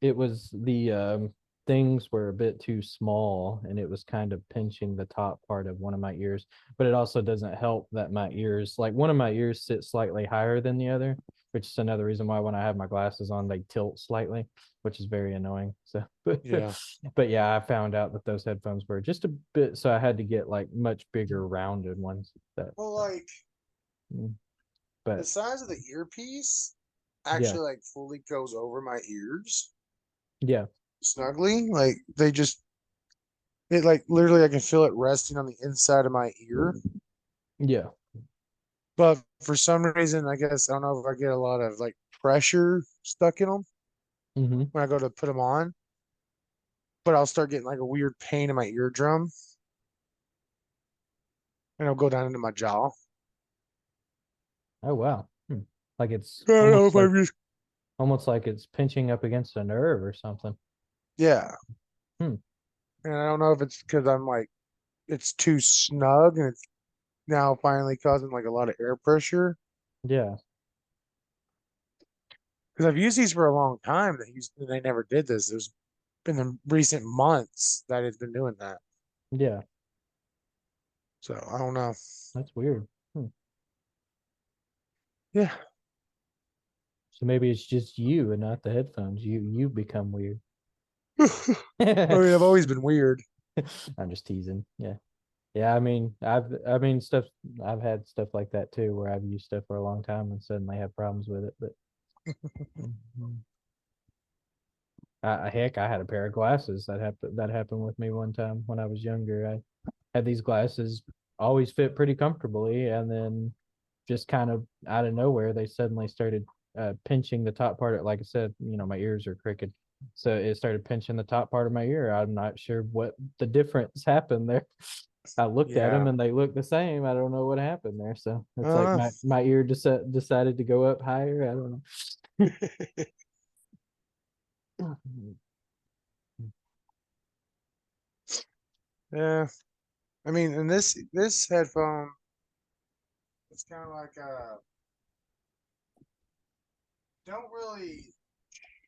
it was the things were a bit too small and it was kind of pinching the top part of one of my ears, but it also doesn't help that my ears, like one of my ears sits slightly higher than the other, which is another reason why when I have my glasses on they tilt slightly, which is very annoying. So Yeah. but yeah, I found out that those headphones were just a bit, so I had to get like much bigger rounded ones that Well, like mm, the but size of the earpiece yeah, actually like fully goes over my ears yeah, snugly. Like they just it like literally I can feel it resting on the inside of my ear. yeah. But for some reason, I guess I don't know if I get a lot of like pressure stuck in them Hmm. when I go to put them on, but I'll start getting like a weird pain in my eardrum and it'll go down into my jaw. Oh wow. Like it's I don't know if I'm just almost like it's pinching up against a nerve or something. yeah. Hmm. And I don't know if it's because I'm like it's too snug and it's now finally causing like a lot of air pressure. Yeah. Because I've used these for a long time. They never did this. There's been the recent months that it's been doing that. Yeah. So I don't know. That's weird. Yeah. So maybe it's just you and not the headphones. You become weird. I I'm mean, I've always been weird. just teasing. Yeah. Yeah, I mean stuff I've had stuff like that too where I've used stuff for a long time and suddenly have problems with it. But mhm. Heck, I had a pair of glasses that happened with me one time when I was younger. I had these glasses always fit pretty comfortably, and then just kind of out of nowhere, they suddenly started pinching the top part of, like I said, my ears are crooked. So it started pinching the top part of my ear. I'm not sure what the difference happened there. I looked at them Yeah. and they look the same. I don't know what happened there. So it's like Uh, my ear decided to go up higher. I don't know. yeah. I mean, and this headphone, it's kind of like don't really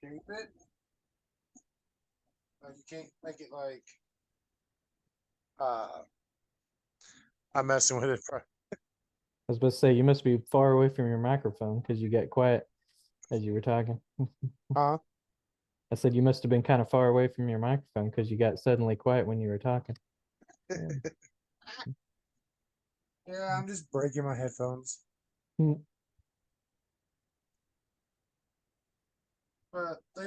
shape it. Like you can't make it like Uh, I'm messing with it. I was about to say you must be far away from your microphone because you got quiet as you were talking. Huh? I said you must have been kind of far away from your microphone because you got suddenly quiet when you were talking. Yeah. Yeah, I'm just breaking my headphones. Mm. But they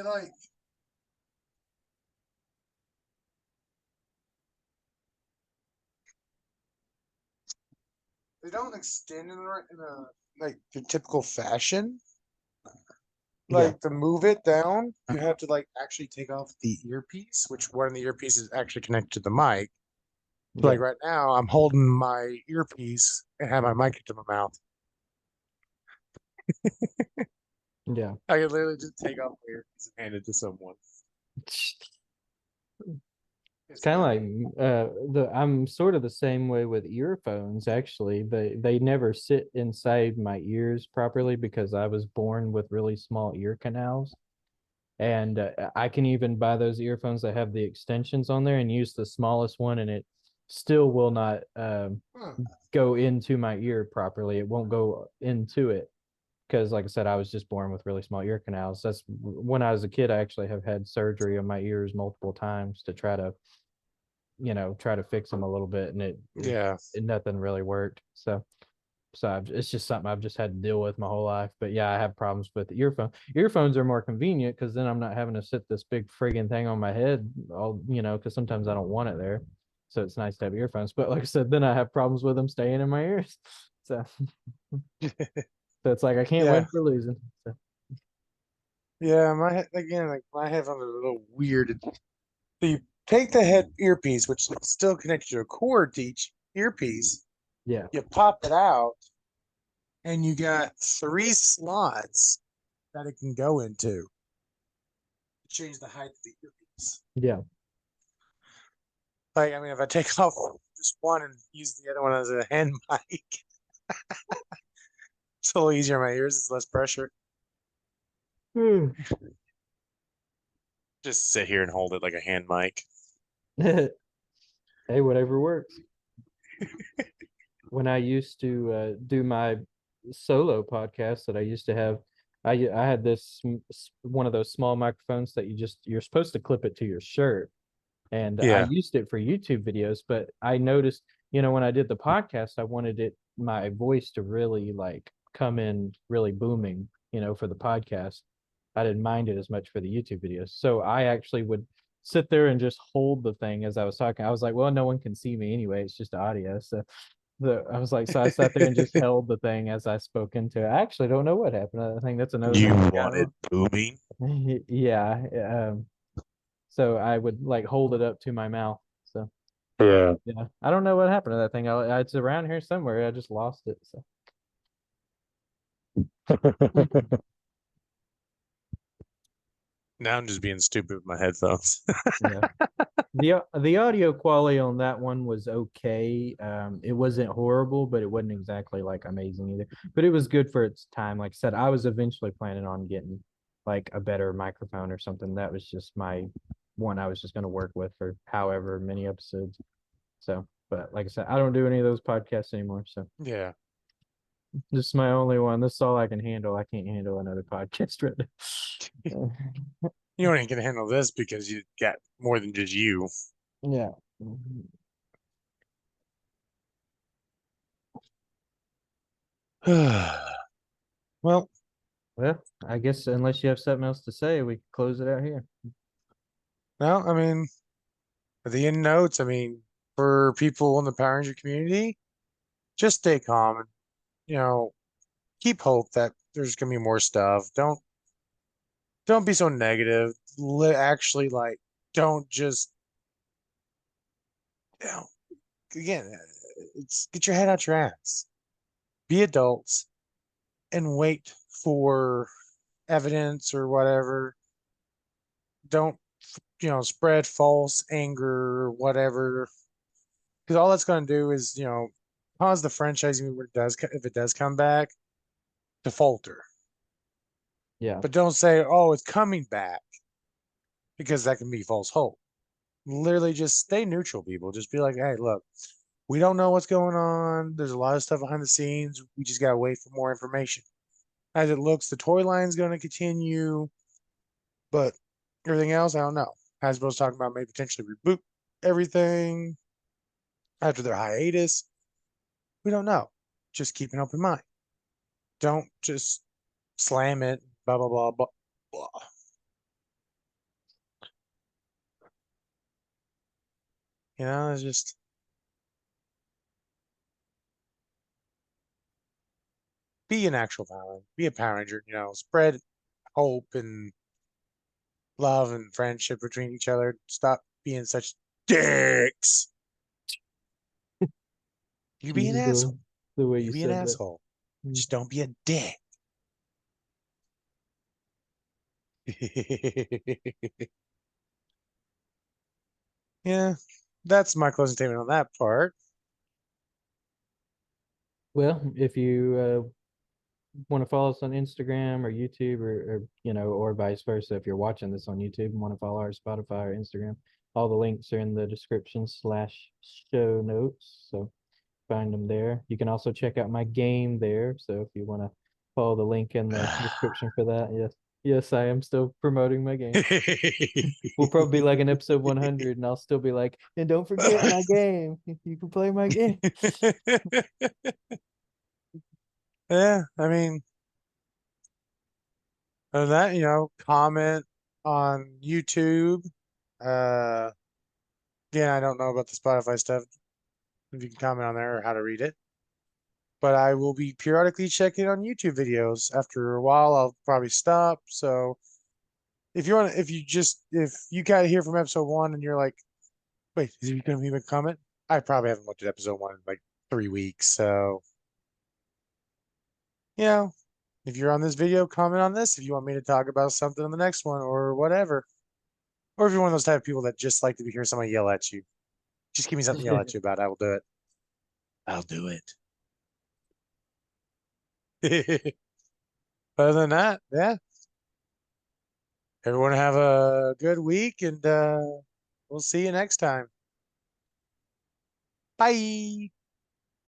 don't extend in a like the typical fashion. Yeah, Like to move it down, you have to like actually take off the earpiece, which one of the earpieces is actually connected to the mic. So like yeah, right now, I'm holding my earpiece and have my mic into my mouth. yeah. I could literally just take off my earpiece and hand it to someone. It's It's kind of literally like the I'm sort of the same way with earphones actually, but they never sit inside my ears properly because I was born with really small ear canals. And I can even buy those earphones that have the extensions on there and use the smallest one, and it still will not huh. go into my ear properly. It won't go into it because, like I said, I was just born with really small ear canals. That's when I was a kid. I actually have had surgery on my ears multiple times to try to, try to fix them a little bit, and Yeah. nothing really worked. So it's just something I've just had to deal with my whole life. But yeah, I have problems with the earphone. Earphones are more convenient because then I'm not having to sit this big friggin' thing on my head all, because sometimes I don't want it there. So it's nice to have earphones. But like I said, then I have problems with them staying in my ears. So, so it's like I can't Yeah. win for losing. So Yeah. Again, like my headphones are a little weird. So you take the head earpiece, which is still connected to a cord to each earpiece, yeah, you pop it out, and you got three slots that it can go into to change the height of the earpiece. yeah. Like, I mean, if I take off just one and use the other one as a hand mic, it's a little easier on my ears. It's less pressure. Just sit here and hold it like a hand mic. Hey, whatever works. When I used to do my solo podcast that I used to have, I had this one of those small microphones that you're supposed to clip it to your shirt, and I Yeah. used it for YouTube videos. But I noticed, when I did the podcast, I wanted my voice to really like come in really booming, for the podcast. I didn't mind it as much for the YouTube videos, so I actually would sit there and just hold the thing as I was talking. I was like, well, no one can see me anyway; it's just audio, so I was like, so I sat there and just held the thing as I spoke into it. I actually don't know what happened. I think that's another You thing I got want it wrong. booming? Yeah. So I would like hold it up to my mouth. So Yeah. yeah, I don't know what happened to that thing. It's around here somewhere. I just lost it. So Now I'm just being stupid with my headphones. yeah. The audio quality on that one was okay. It wasn't horrible, but it wasn't exactly like amazing either. But it was good for its time. Like I said, I was eventually planning on getting like a better microphone or something. That was just my one I was just going to work with for however many episodes. So, but like I said, I don't do any of those podcasts anymore. So Yeah. this is my only one. This is all I can handle. I can't handle another podcast right now. You don't even can handle this because you got more than just you. Yeah. Well, Well, I guess unless you have something else to say, we can close it out here. no, I mean, the end notes, I mean, for people in the Power Ranger community, just stay calm and, you know, keep hope that there's gonna be more stuff. Don't be so negative. Actually, like, don't just, you know, again, it's get your head out your ass. Be adults and wait for evidence or whatever. Don't, spread false anger or whatever, because all that's going to do is, cause the franchise when it does, if it does come back, to falter. Yeah. But don't say, "Oh, it's coming back," because that can be false hope. Literally just stay neutral, people. Just be like, hey, look, we don't know what's going on. There's a lot of stuff behind the scenes. We just gotta wait for more information. As it looks, the toy line's gonna continue, but everything else, I don't know. Hasbro's talking about maybe potentially reboot everything after their hiatus. We don't know. Just keep an open mind. Don't just slam it, blah blah blah blah blah. It's just be an actual parent, be a Power Ranger, spread hope and love and friendship between each other. Stop being such dicks. You be an Jesus, asshole. the way You you be an said that. asshole. Mm. Just don't be a dick. Yeah, that's my closing statement on that part. Well, if you want to follow us on Instagram or YouTube or vice versa, if you're watching this on YouTube and want to follow our Spotify or Instagram, all the links are in the description slash show notes. So find them there. You can also check out my game there. So if you want to follow the link in the description for that, yes, yes, I am still promoting my game. We'll probably be like in episode 100, and I'll still be like, and don't forget my game. You can play my game. Yeah, I mean, other than that, comment on YouTube. Uh, Again, I don't know about the Spotify stuff. If you can comment on there or how to read it. But I will be periodically checking on YouTube videos. After a while, I'll probably stop. So if you got to hear from episode one and you're like, wait, is he going to even comment? I probably haven't looked at episode one in like 3 weeks. So, you know, if you're on this video, comment on this if you want me to talk about something on the next one or whatever. Or if you're one of those type of people that just like to hear somebody yell at you, just give me something to yell at you about. I will do it. I'll do it. Other than that, yeah. Everyone have a good week and we'll see you next time. Bye.